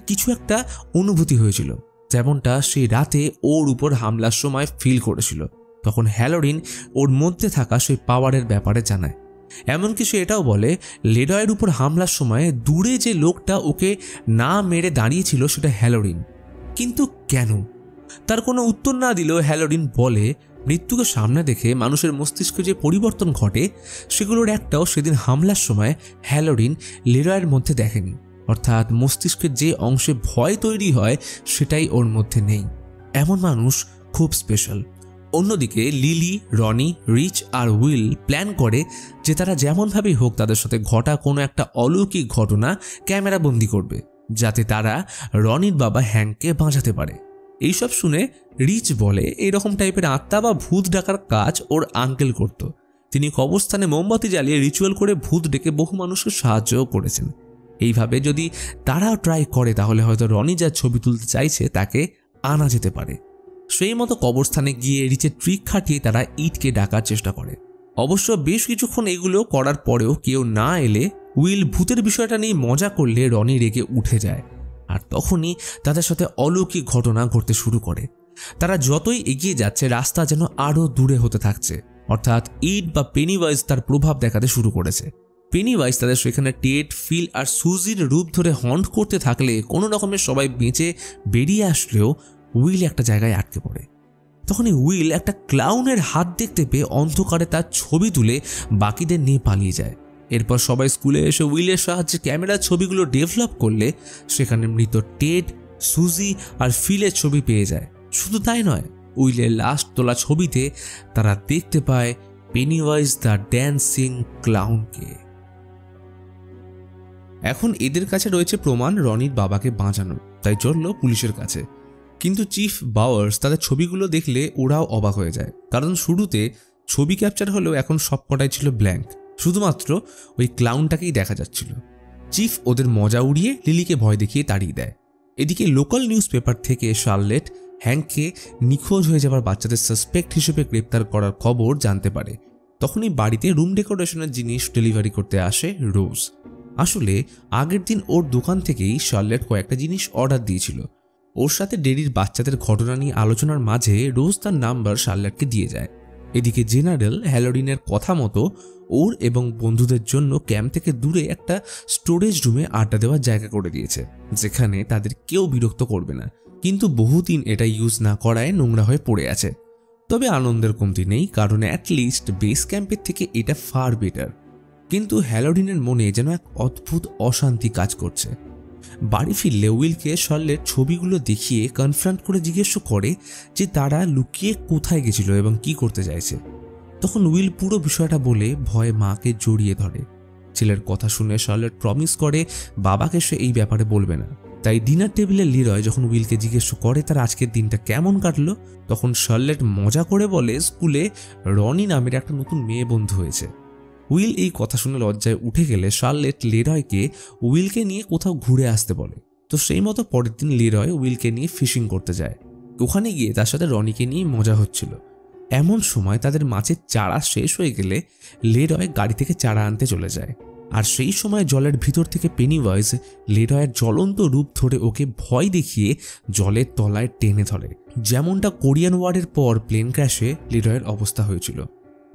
কিছু একটা অনুভূতি হয়েছিল, যেমনটা সেই রাতে ওর উপর হামলার সময় ফিল করেছিল। তখন হ্যালোডিন ওর মধ্যে থাকা সেই পাওয়ারের ব্যাপারে জানায়। এমনকি সে এটাও বলে লেরয়ের উপর হামলার সময় দূরে যে লোকটা ওকে না মেরে দাঁড়িয়েছিল সেটা হ্যালোডিন, কিন্তু কেন? তার কোনো উত্তর না দিলেও হ্যালোডিন বলে মৃত্যুকে সামনে দেখে মানুষের মস্তিষ্কে যে পরিবর্তন ঘটে সেগুলোর একটাও সেদিন হামলার সময় হ্যালোডিন লেরয়ের মধ্যে দেখেনি, অর্থাৎ মস্তিষ্কের যে অংশে ভয় তৈরি হয় সেটাই ওর মধ্যে নেই। এমন মানুষ খুব স্পেশাল। অন্যদিকে লিলি, রনি, রিচ আর উইল প্ল্যান করে যে তারা যেমনভাবেই হোক তাদের সাথে ঘটা কোনো একটা অলৌকিক ঘটনা ক্যামেরা বন্দি করবে, যাতে তারা রনির বাবা হ্যাংকে বাঁচাতে পারে। এইসব শুনে রিচ বলে এইরকম টাইপের আত্মা বা ভূত ডাকার কাজ ওর আঙ্কেল করত। তিনি কবরস্থানে মোমবাতি জ্বালিয়ে রিচুয়াল করে ভূত ডেকে বহু মানুষকে সাহায্যও করেছেন। এইভাবে যদি তারাও ট্রাই করে তাহলে হয়তো রনি যার ছবি তুলতে চাইছে তাকে আনা যেতে পারে। সেই মতো কবরস্থানে গিয়ে রিচের ট্রিক খাটিয়ে তারা ইটকে ডাকার চেষ্টা করে। অবশ্য বেশ কিছুক্ষণ এগুলো করার পরেও কেউ না এলে উইল ভূতের বিষয়টা নিয়ে মজা করলে রনি রেগে উঠে যায়, আর তখনই তাদের সাথে অলৌকিক ঘটনা ঘটতে শুরু করে। তারা যতই এগিয়ে যাচ্ছে রাস্তা যেন আরও দূরে হতে থাকছে, অর্থাৎ ইট বা পেনিওয়াইজ তার প্রভাব দেখাতে শুরু করেছে। পেনিওয়াইজ তাদের সেখানে টেড, ফিল আর সুজির রূপ ধরে হন্ট করতে থাকলে কোনো রকমের সবাই বেঁচে বেরিয়ে আসলেও উইল একটা জায়গায় আটকে পড়ে। তখনই উইল একটা ক্লাউনের হাত দেখতে পেয়ে অন্ধকারে তার ছবি তুলে বাকিদের নিয়ে পালিয়ে যায়। এরপর সবাই স্কুলে এসে উইলের সাহায্যে ক্যামেরার ছবিগুলো ডেভেলপ করলে সেখানে মৃত টেড, সুজি আর ফিলের ছবি পেয়ে যায়। শুধু তাই নয়, উইলের লাস্ট তোলা ছবিতে তারা দেখতে পায় পেনিওয়াইজ দ্য ড্যান্সিং ক্লাউনকে। এখন এদের কাছে রয়েছে প্রমাণ রনির বাবাকে বাঁচানোর, তাই চলল পুলিশের কাছে। কিন্তু চিফ বাওয়ার্স তাদের ছবিগুলো দেখলে ওরাও অবাক হয়ে যায়, কারণ শুরুতে ছবি ক্যাপচার হলেও এখন সবকটাই ছিল ব্ল্যাঙ্ক, শুধুমাত্র ওই ক্লাউনটাকেই দেখা যাচ্ছিল। চিফ ওদের মজা উড়িয়ে লিলিকে ভয় দেখিয়ে তাড়িয়ে দেয়। এদিকে লোকাল নিউজ পেপার থেকে শার্লেট হ্যাংককে নিখোঁজ হয়ে যাবার বাচ্চাদের সাসপেক্ট হিসেবে গ্রেপ্তার করার খবর জানতে পারে। তখনই বাড়িতে রুম ডেকোরেশনের জিনিস ডেলিভারি করতে আসে রোজ। আসলে আগের দিন ওর দোকান থেকেই শার্লেট কয়েকটা জিনিস অর্ডার দিয়েছিল। ওর সাথে ডেরির বাচ্চাদের ঘটনা নিয়ে আলোচনার মাঝে রোজ তার নাম্বার শার্লেটকে দিয়ে যায়। এদিকে জেনারেল হ্যালোডিনের কথা মতো ওর এবং বন্ধুদের জন্য ক্যাম্প থেকে দূরে একটা স্টোরেজ রুমে আড্ডা দেওয়ার জায়গা করে দিয়েছে, যেখানে তাদের কেউ বিরক্ত করবে না। কিন্তু বহুদিন এটা ইউজ না করায় নোংরা হয়ে পড়ে আছে। তবে আনন্দের কমতি নেই, কারণ অ্যাটলিস্ট বেস ক্যাম্পের থেকে এটা ফার বেটার। কিন্তু হ্যালোডিনের মনে যেন এক অদ্ভুত অশান্তি কাজ করছে। বাড়ি ফিরলে উইলকে শার্লেট ছবিগুলো দেখিয়ে কনফ্রন্ট করে জিজ্ঞেস করে যে তারা লুকিয়ে কোথায় গেছিল এবং কি করতে চাইছে। তখন উইল পুরো বিষয়টা বলে ভয়ে মাকে জড়িয়ে ধরে। ছেলের কথা শুনে শার্লেট প্রমিস করে বাবাকে সে এই ব্যাপারে বলবে না। তাই ডিনার টেবিলে লিরয় যখন উইলকে জিজ্ঞেস করে তার আজকের দিনটা কেমন কাটলো, তখন শার্লেট মজা করে বলে স্কুলে রনি নামের একটা নতুন মেয়ে বন্ধু হয়েছে। উইল এই কথা শুনে লজ্জায় উঠে গেলে শার্লেট লিরয়কে উইলকে নিয়ে কোথাও ঘুরে আসতে বলে। তো সেই মতো পরের দিন লিরয় উইলকে নিয়ে ফিশিং করতে যায়। ওখানে গিয়ে তার সাথে রনিকে নিয়ে মজা হচ্ছিল। এমন সময় তাদের মাছের চারা শেষ হয়ে গেলে লিরয় গাড়ি থেকে চারা আনতে চলে যায়। আর সেই সময় জলের ভিতর থেকে পেনিওয়াইজ লিরয়ের জ্বলন্ত রূপ ধরে ওকে ভয় দেখিয়ে জলের তলায় টেনে ধরে, যেমনটা কোরিয়ান ওয়ারের পর প্লেন ক্র্যাশে লিরয়ের অবস্থা হয়েছিল।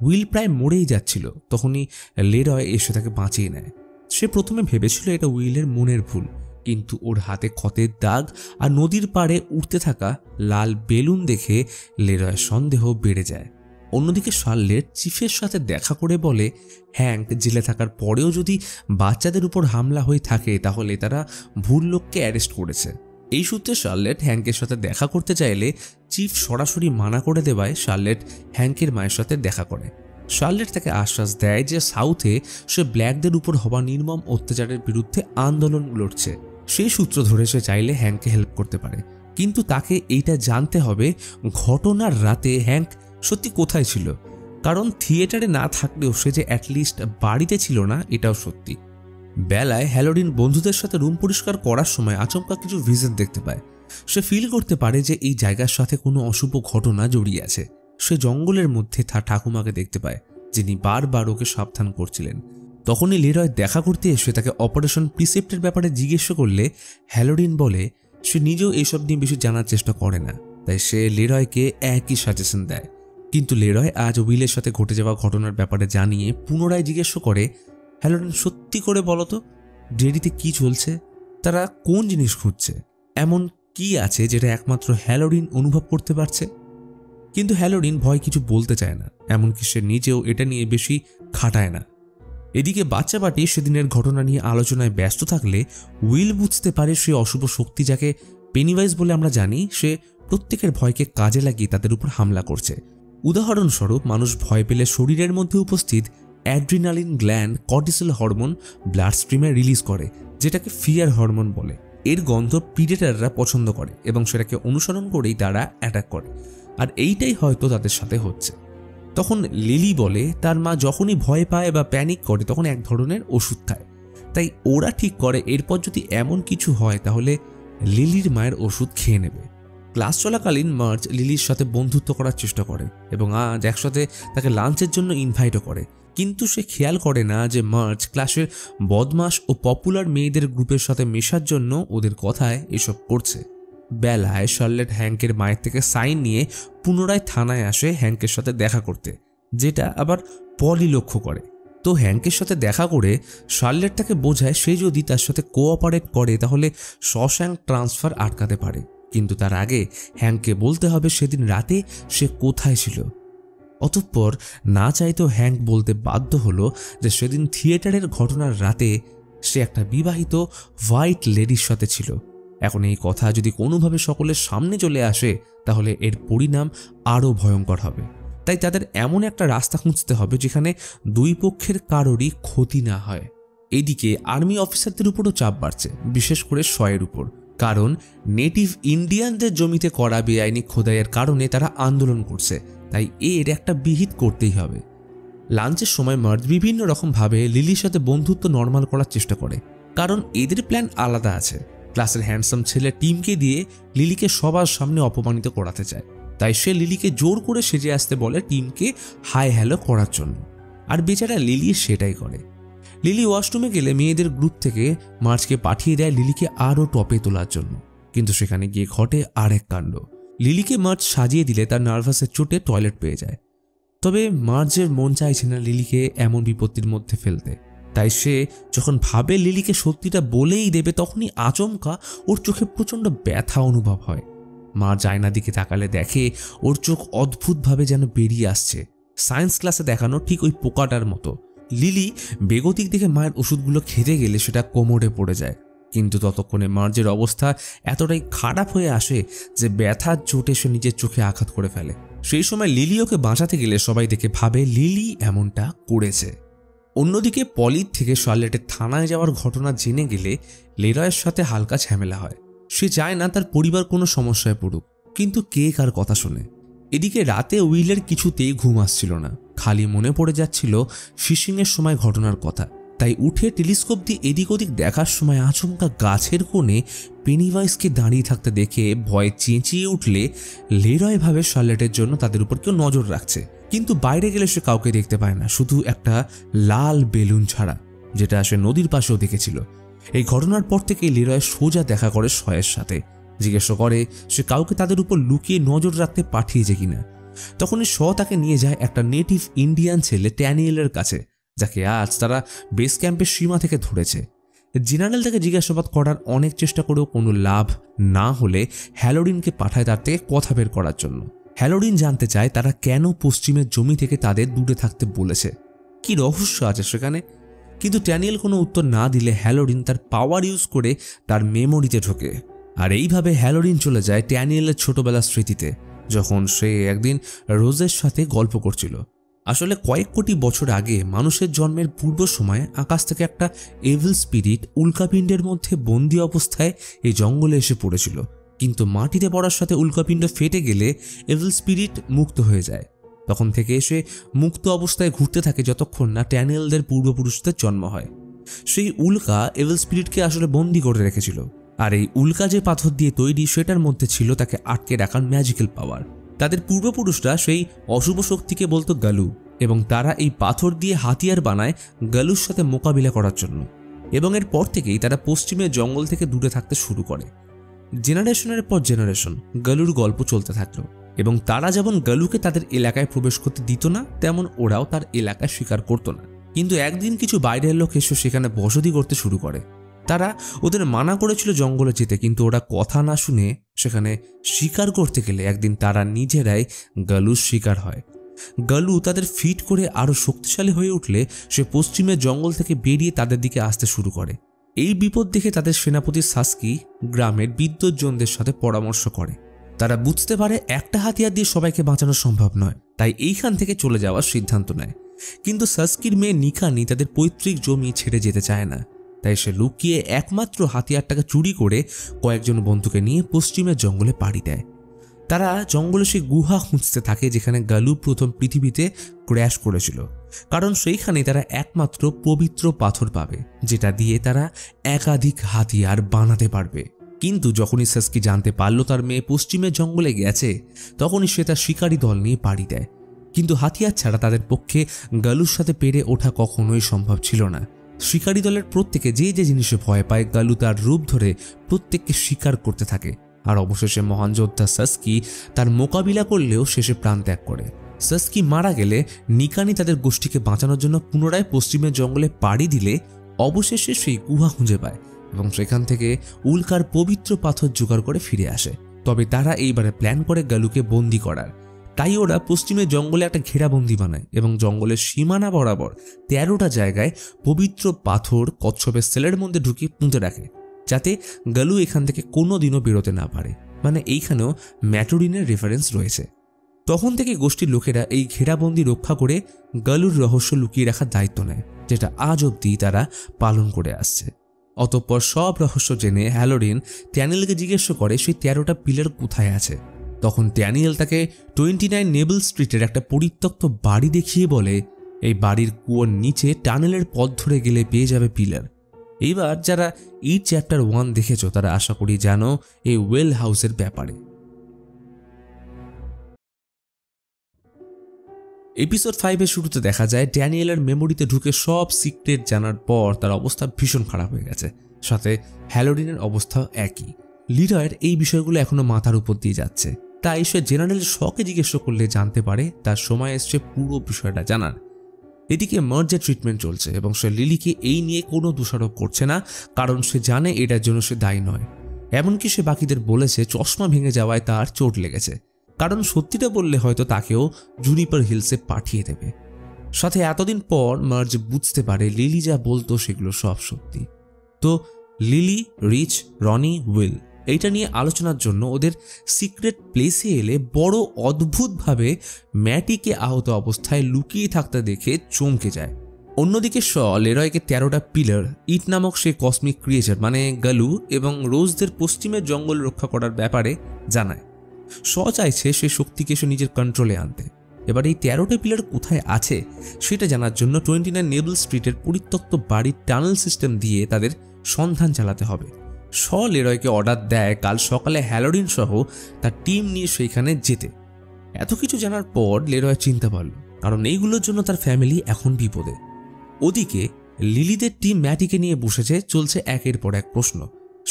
উইল প্রায় মরেই যাচ্ছিল, তখনই লিরয় এসে তাকে বাঁচিয়ে নেয়। সে প্রথমে ভেবেছিল এটা উইলের মনের ভুল, কিন্তু ওর হাতে ক্ষতের দাগ আর নদীর পাড়ে উঠতে থাকা লাল বেলুন দেখে লিরয়ের সন্দেহ বেড়ে যায়। অন্যদিকে শার্লেট চিফের সাথে দেখা করে বলে হ্যাংক জেলে থাকার পরেও যদি বাচ্চাদের উপর হামলা হয়ে থাকে তাহলে তারা ভুল লোককে অ্যারেস্ট করেছে। এই সূত্রে শার্লেট হ্যাংকের সাথে দেখা করতে চাইলে চিফ সরাসরি মানা করে দেওয়ায় শার্লেট হ্যাংকের মায়ের সাথে দেখা করে। শার্লেট তাকে আশ্বাস দেয় যে সাউথে সে ব্ল্যাকদের উপর হওয়া নির্মম অত্যাচারের বিরুদ্ধে আন্দোলন লড়ছে। সেই সূত্র ধরে সে চাইলে হ্যাংককে হেল্প করতে পারে, কিন্তু তাকে এইটা জানতে হবে ঘটনার রাতে হ্যাংক সত্যি কোথায় ছিল। কারণ থিয়েটারে না থাকলেও সে যে অ্যাটলিস্ট বাড়িতে ছিল না এটাও সত্যি। বেলায় হ্যালোডিন বন্ধুদের সাথে রুম পরিষ্কার করার সময় আচমকা কিছু ভিশন দেখতে পায়। সে ফিল করতে পারে যে এই জায়গার সাথে কোনো অশুভ ঘটনা জড়িয়ে আছে। সে জঙ্গলের মধ্যে তার ঠাকুমাকে দেখতে পায়, যিনি বারবার ওকে সাবধান করছিলেন। তখনই লিরয় দেখা করতে এসে তাকে অপারেশন প্রিসেপ্টের ব্যাপারে জিজ্ঞেস করলে হ্যালোডিন বলে সে নিজেও এইসব নিয়ে বেশি জানার চেষ্টা করে না, তাই সে লিরয়কে একই সাজেশন দেয়। কিন্তু লিরয় আজ উইলের সাথে ঘটে যাওয়া ঘটনার ব্যাপারে জানিয়ে পুনরায় জিজ্ঞেস করে হ্যালোডিন সত্যি করে বলতো ডেরিতে কি চলছে, তারা কোন জিনিস খুঁজছে, এমন কি আছে যেটা একমাত্র হ্যালোডিন অনুভব করতে পারছে। কিন্তু হ্যালোডিন ভয় কিছু বলতে চায় না, এমনকি সে নিজেও এটা নিয়ে বেশি খাটায় না। এদিকে বাচ্চা পার্টি সেদিনের ঘটনা নিয়ে আলোচনায় ব্যস্ত থাকলে উইল বুঝতে পারে সে অশুভ শক্তি, যাকে পেনিওয়াইজ বলে আমরা জানি, সে প্রত্যেকের ভয়কে কাজে লাগিয়ে তাদের উপর হামলা করছে। উদাহরণস্বরূপ মানুষ ভয় পেলে শরীরের মধ্যে উপস্থিত adrenaline gland cortisol hormone blood স্ট্রিমে রিলিজ করে, যেটাকে ফিয়ার হরমোন বলে। এর গন্ধ প্রিডেটররা পছন্দ করে এবং সেটাকে অনুসরণ করেই তারা অ্যাটাক করে। আর এইটাই হয়তো তাদের সাথে হচ্ছে। তখন লিলি বলে তার মা যখনই ভয় পায় বা প্যানিক করে তখন এক ধরনের ওষুধ খায়। তাই ওরা ঠিক করে এরপর যদি এমন কিছু হয় তাহলে লিলির মায়ের ওষুধ খেয়ে নেবে। ক্লাস চলাকালীন মার্চ লিলির সাথে বন্ধুত্ব করার চেষ্টা করে এবং আজ একসাথে তাকে লাঞ্চের জন্য ইনভাইটও করে। কিন্তু সে খেয়াল করে না যে মার্চ ক্লাসের বদমাশ ও পপুলার মেয়েদের গ্রুপের সাথে মেশার জন্য ওদের কথায় এসব করছে। বেলায় শার্লেট হ্যাংকের মায়ের থেকে সাইন নিয়ে পুনরায় থানায় আসে হ্যাংকের সাথে দেখা করতে, যেটা আবার পলি লক্ষ্য করে। তো হ্যাংকের সাথে দেখা করে শার্লেট তাকে বোঝায় সে যদি তার সাথে কোঅপারেট করে তাহলে শশাঙ্ক ট্রান্সফার আটকাতে পারে। কিন্তু তার আগে হ্যাংককে বলতে হবে সেদিন রাতে সে কোথায় ছিল। অতঃপর না চাইতেও হ্যাংক বলতে বাধ্য হলো যে সেদিন থিয়েটারের ঘটনার রাতে সে একটা বিবাহিত হোয়াইট লেডির সাথে ছিল। এখন এই কথা যদি কোনোভাবে সকলের সামনে চলে আসে তাহলে এর পরিণাম আরও ভয়ঙ্কর হবে। তাই তাদের এমন একটা রাস্তা খুঁজতে হবে যেখানে দুই পক্ষের কারোরই ক্ষতি না হয়। এদিকে আর্মি অফিসারদের উপরও চাপ বাড়ছে, বিশেষ করে শয়ের উপর। কারণ নেটিভ ইন্ডিয়ানদের জমিতে করা বেআইনি খোদাইয়ের কারণে তারা আন্দোলন করছে, তাই এর একটা বিহিত করতেই হবে। লাঞ্চের সময় মার্চ বিভিন্ন রকমভাবে লিলির সাথে বন্ধুত্ব নর্মাল করার চেষ্টা করে, কারণ এদের প্ল্যান আলাদা আছে। ক্লাসের হ্যান্ডসাম ছেলে টিমকে দিয়ে লিলিকে সবার সামনে অপমানিত করাতে চায়, তাই সে লিলিকে জোর করে সেজে আসতে বলে টিমকে হাই হ্যালো করার জন্য। আর বেচারা লিলি সেটাই করে। লিলি ওয়াশরুমে গেলে মেয়েদের গ্রুপ থেকে মার্চকে পাঠিয়ে দেয় লিলিকে আরও টপে তোলার জন্য, কিন্তু সেখানে গিয়ে ঘটে আরেক কাণ্ড। লিলিকে মার্চ সাজিয়ে দিলে তার নার্ভাসের চোটে টয়লেট পেয়ে যায়। তবে মার্চের মন চাইছে না লিলিকে এমন বিপত্তির মধ্যে ফেলতে, তাই সে যখন ভাবে লিলিকে সত্যিটা বলেই দেবে তখনই আচমকা ওর চোখে প্রচণ্ড ব্যথা অনুভব হয়। মার্চ আয়না দিকে তাকালে দেখে ওর চোখ অদ্ভুতভাবে যেন বেরিয়ে আসছে, সায়েন্স ক্লাসে দেখানো ঠিক ওই পোকাটার মতো। লিলি বেগতিক দিকে মায়ের ওষুধগুলো খেতে গেলে সেটা কোমরে পড়ে যায়, কিন্তু ততক্ষণে মার্চের অবস্থা এতটাই খারাপ হয়ে আসে যে ব্যথার চোটে সে নিজের চোখে আঘাত করে ফেলে। সেই সময় লিলি ওকে বাঁচাতে গেলে সবাই দেখে ভাবে লিলি এমনটা করেছে। অন্যদিকে পলির থেকে শার্লেটের থানায় যাওয়ার ঘটনা জেনে গেলে লেরয়ের সাথে হালকা ঝামেলা হয়। সে চায় না তার পরিবার কোনো সমস্যায় পড়ুক, কিন্তু কে কার কথা শোনে। এদিকে রাতে উইলের কিছুতেই ঘুম আসছিল না, খালি মনে পড়ে যাচ্ছিল ফিশিংয়ের সময় ঘটনার কথা। তাই উঠে টেলিস্কোপ দিয়ে এদিক ওদিক দেখার সময় আচমকা গাছের কোণে পেনিভাইসকে দাঁড়িয়ে থাকতে দেখে ভয়ে চেঁচিয়ে উঠলে লেরয় ভাবে শার্লেটের জন্য তাদের উপর কেউ নজর রাখছে, কিন্তু বাইরে গেলে সে কাউকে দেখতে পায় না, শুধু একটা লাল বেলুন ছাড়া, যেটা সে নদীর পাশেও দেখেছিল। এই ঘটনার পর থেকে লেরয় সোজা দেখা করে শয়ের সাথে, জিজ্ঞাসা করে সে কাউকে তাদের উপর লুকিয়ে নজর রাখতে পাঠিয়েছে কিনা। তখনই শ তাকে নিয়ে যায় একটা নেটিভ ইন্ডিয়ান ছেলে ট্যানিয়েলের কাছে, যাকে আজ তারা বেস ক্যাম্পের সীমা থেকে ধরেছে। জেনারেল তাকে জিজ্ঞাসাবাদ করার অনেক চেষ্টা করেও কোনো লাভ না হলে হ্যালোডিনকে পাঠায় তার থেকে কথা বের করার জন্য। হ্যালোডিন জানতে চায় তারা কেন পশ্চিমের জমি থেকে তাদের দূরে থাকতে বলেছে, কি রহস্য আছে সেখানে। কিন্তু ট্যানিয়েল কোনো উত্তর না দিলে হ্যালোডিন তার পাওয়ার ইউজ করে তার মেমোরিতে ঢোকে। আর এইভাবে হ্যালোডিন চলে যায় ট্যানিয়েলের ছোটবেলার স্মৃতিতে, যখন সে একদিন রোজের সাথে গল্প করছিল। আসলে কয়েক কোটি বছর আগে মানুষের জন্মের পূর্ব সময়ে আকাশ থেকে একটা এভিল স্পিরিট উল্কাপিণ্ডের মধ্যে বন্দি অবস্থায় এই জঙ্গলে এসে পড়েছিল, কিন্তু মাটিতে পড়ার সাথে উল্কাপিণ্ড ফেটে গেলে এভিল স্পিরিট মুক্ত হয়ে যায়। তখন থেকে এসে মুক্ত অবস্থায় ঘুরতে থাকে যতক্ষণ না ট্যানিয়েলদের পূর্বপুরুষদের জন্ম হয়। সেই উল্কা এভিল স্পিরিটকে আসলে বন্দি করে রেখেছিল, আর এই উল্কা যে পাথর দিয়ে তৈরি সেটার মধ্যে ছিল তাকে আটকে রাখার ম্যাজিক্যাল পাওয়ার। তাদের পূর্বপুরুষরা সেই অশুভ শক্তিকে বলতো গালু, এবং তারা এই পাথর দিয়ে হাতিয়ার বানায় গালুর সাথে মোকাবিলা করার জন্য। এবং এরপর থেকেই তারা পশ্চিমের জঙ্গল থেকে দূরে থাকতে শুরু করে। জেনারেশনের পর জেনারেশন গালুর গল্প চলতে থাকলো, এবং তারা যেমন গালুকে তাদের এলাকায় প্রবেশ করতে দিত না, তেমন ওরাও তার এলাকায় স্বীকার করতো না। কিন্তু একদিন কিছু বাইরের লোক এসে সেখানে বসতি করতে শুরু করে। তারা ওদের মানা করেছিল জঙ্গলে যেতে, কিন্তু ওরা কথা না শুনে সেখানে শিকার করতে গেলে একদিন তারা নিজেরাই গালুর শিকার হয়। গালু তাদের ফিট করে আরও শক্তিশালী হয়ে উঠলে সে পশ্চিমের জঙ্গল থেকে বেরিয়ে তাদের দিকে আসতে শুরু করে। এই বিপদ দেখে তাদের সেনাপতি সাস্কি গ্রামের বিদ্যুৎজনদের সাথে পরামর্শ করে। তারা বুঝতে পারে একটা হাতিয়ার দিয়ে সবাইকে বাঁচানো সম্ভব নয়, তাই এইখান থেকে চলে যাওয়ার সিদ্ধান্ত নেয়। কিন্তু সাস্কির মেয়ে নিকানি তাদের পৈতৃক জমি ছেড়ে যেতে চায় না, তাই সে লুকিয়ে একমাত্র হাতিয়ারটাকে চুরি করে কয়েকজন বন্ধুকে নিয়ে পশ্চিমের জঙ্গলে পাড়ি দেয়। তারা জঙ্গলে সেই গুহা খুঁজতে থাকে যেখানে গালু প্রথম পৃথিবীতে ক্র্যাশ করেছিল, কারণ সেইখানে তারা একমাত্র পবিত্র পাথর পাবে যেটা দিয়ে তারা একাধিক হাতিয়ার বানাতে পারবে। কিন্তু যখনই সাস্কি জানতে পারল তার মেয়ে পশ্চিমের জঙ্গলে গেছে, তখনই সে তার শিকারী দল নিয়ে পাড়ি দেয়। কিন্তু হাতিয়ার ছাড়া তাদের পক্ষে গালুর সাথে পেরে ওঠা কখনোই সম্ভব ছিল না। শিকারী দলের প্রত্যেকে যে যে জিনিসে ভয় পায়, গালু তার রূপ ধরে প্রত্যেককে শিকার করতে থাকে। আর অবশেষে মহান যোদ্ধা সাস্কি তার মোকাবিলা করলেও শেষে প্রাণ ত্যাগ করে। সাস্কি মারা গেলে নিকানি তাদের গোষ্ঠীকে বাঁচানোর জন্য পুনরায় পশ্চিমের জঙ্গলে পাড়ি দিলে অবশেষে সেই গুহা খুঁজে পায় এবং সেখান থেকে উল্কার পবিত্র পাথর জোগাড় করে ফিরে আসে। তবে তারা এইবারে প্ল্যান করে গালুকে বন্দি করার, তাই ওরা পশ্চিমের জঙ্গলে একটা ঘেরাবন্দি বানায় এবং জঙ্গলের সীমানা বরাবর 13টা জায়গায় পবিত্র পাথর কচ্ছপের সেলের মধ্যে ঢুকিয়ে পুঁতে রাখে, যাতে গালু এখান থেকে কোনোদিনও বেরোতে না পারে। মানে এইখানেও ম্যাটোরিনের রেফারেন্স রয়েছে। তখন থেকে গোষ্ঠীর লোকেরা এই ঘেরাবন্দি রক্ষা করে গালুর রহস্য লুকিয়ে রাখার দায়িত্ব নেয়, যেটা আজ অবধি তারা পালন করে আসছে। অতঃপর সব রহস্য জেনে হ্যালোডিন ট্যানিয়েলকে জিজ্ঞেস করে সেই 13টা পিলার কোথায় আছে। তখন ট্যানিয়েল তাকে 29 নেবল স্ট্রিটের একটা পরিত্যক্ত বাড়ি দেখিয়ে বলে, এই বাড়ির কুয়োর নিচে টানেলের পথ ধরে গেলে পেয়ে যাবে পিলার। এইবার যারা এই চ্যাপ্টার 1 দেখেছো তারা আশা করি জানো এই ওয়েল হাউসের ব্যাপারে। এপিসোড 5-এর শুরুতে দেখা যায় ড্যানিয়েলের মেমোরিতে ঢুকে সব সিক্রেট জানার পর তার অবস্থা ভীষণ খারাপ হয়ে গেছে, সাথে হ্যালোডিনের অবস্থাও একই। লিরয়ের এই বিষয়গুলো এখনো মাথার উপর দিয়ে যাচ্ছে, তাই সে জেনারেল শকে জিজ্ঞেস করলে জানতে পারে তার সময় এসছে পুরো বিষয়টা জানার। এদিকে মার্জের ট্রিটমেন্ট চলছে এবং সে লিলিকে এই নিয়ে কোনো দোষারোপ করছে না, কারণ সে জানে এটার জন্য সে দায়ী নয়। এমনকি সে বাকিদের বলেছে চশমা ভেঙে যাওয়ায় তার চোট লেগেছে, কারণ সত্যিটা বললে হয়তো তাকেও জুনিপার হিলসে পাঠিয়ে দেবে। সাথে এতদিন পর মার্জ বুঝতে পারে লিলি যা বলতো সেগুলো সব সত্যি। তো লিলি, রিচ, রনি, উইল এইটা নিয়ে আলোচনার জন্য ওদের সিক্রেট প্লেসে এলে বড় অদ্ভুতভাবে ম্যাটিকে আহত অবস্থায় লুকিয়ে থাকতে দেখে চমকে যায়। অন্যদিকে লেরয়কে 13টা পিলার ইট নামক সেই কসমিক ক্রিয়েচার মানে গালু এবং রোজদের পশ্চিমের জঙ্গল রক্ষা করার ব্যাপারে জানায়। চাইছে সে শক্তিকে সে নিজের কন্ট্রোলে আনতে। এবার এই 13টা পিলার কোথায় আছে সেটা জানার জন্য 29 নেবল স্ট্রিটের পরিত্যক্ত বাড়ির টানেল সিস্টেম দিয়ে তাদের সন্ধান চালাতে হবে। লেরয়কে অর্ডার দেয় কাল সকালে হ্যালোডিন সহ তার টিম নিয়ে সেইখানে যেতে। এত কিছু জানার পর লেরয় চিন্তা পারল, কারণ এইগুলোর জন্য তার ফ্যামিলি এখন বিপদে। ওদিকে লিলিদের টিম ম্যাটিকে নিয়ে বসেছে, চলছে একের পর এক প্রশ্ন।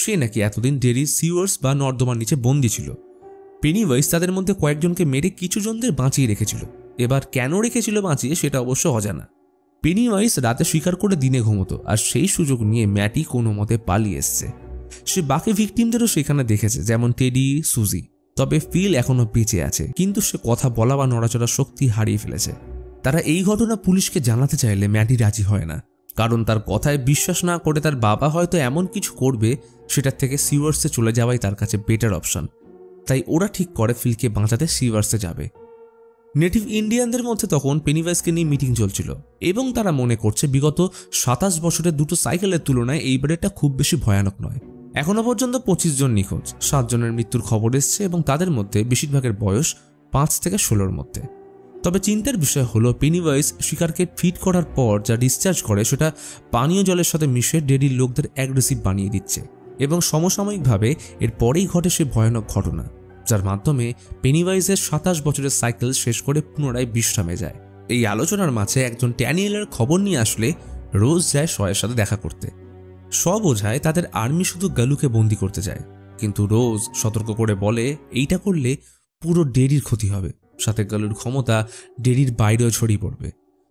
সে নাকি এতদিন ডেরি সিওয়ার্স বা নর্দমার নিচে বন্দী ছিল। পেনিওয়াইজ তাদের মধ্যে কয়েকজনকে মেরে কিছু জনদের বাঁচিয়ে রেখেছিল। এবার কেন রেখেছিল বাঁচিয়ে সেটা অবশ্য অজানা। পেনিওয়াইজ রাতে শিকার করে দিনে ঘুমতো, আর সেই সুযোগ নিয়ে ম্যাটি কোনো মতে পালিয়ে এসছে। সে বাকি ভিকটিমদেরও সেখানে দেখেছে, যেমন টেডি, সুজি। তবে ফিল এখনো বেঁচে আছে, কিন্তু সে কথা বলা বা নড়াচড়ার শক্তি হারিয়ে ফেলেছে। তারা এই ঘটনা পুলিশকে জানাতে চাইলে ম্যাটি রাজি হয় না, কারণ তার কথায় বিশ্বাস না করে তার বাবা হয়তো এমন কিছু করবে সেটার থেকে সিওয়ার্সে চলে যাওয়াই তার কাছে বেটার অপশন। তাই ওরা ঠিক করে ফিলকে বাঁচাতে সিওয়ার্সে যাবে। নেটিভ ইন্ডিয়ানদের মধ্যে তখন পেনিওয়াইজকে নিয়ে মিটিং চলছিল এবং তারা মনে করছে বিগত 27 বছরের দুটো সাইকেলের তুলনায় এইবারেরটা খুব বেশি ভয়ানক নয়। এখনো পর্যন্ত 25 জন নিখোঁজ, 7 জনের মৃত্যুর খবর এসছে এবং তাদের মধ্যে বেশিরভাগের বয়স 5 থেকে 16-র মধ্যে। তবে চিন্তার বিষয় হলো পেনিওয়াইজ শিকারকে ফিড করার পর যা ডিসচার্জ করে সেটা পানীয় জলের সাথে মিশে ডেডির লোকদের অ্যাগ্রেসিভ বানিয়ে দিচ্ছে, এবং সমসাময়িকভাবে এর পরেই ঘটে সে ভয়ানক ঘটনা যার মাধ্যমে পেনিওয়াইজের 27 বছরের সাইকেল শেষ করে পুনরায় বিশ্রামে যায়। এই আলোচনার মাঝে একজন ড্যানিয়েলের খবর নিয়ে আসলে রোজ যায় শয়ের সাথে দেখা করতে। বোঝায় তাদের আর্মি শুধু গালুকে বন্দি করতে যায়, কিন্তু রোজ সতর্ক করে বলে এইটা করলে পুরো ডেরির ক্ষতি হবে, সাথে গালুর ক্ষমতা ডেরির বাইরেও ছড়িয়ে পড়বে।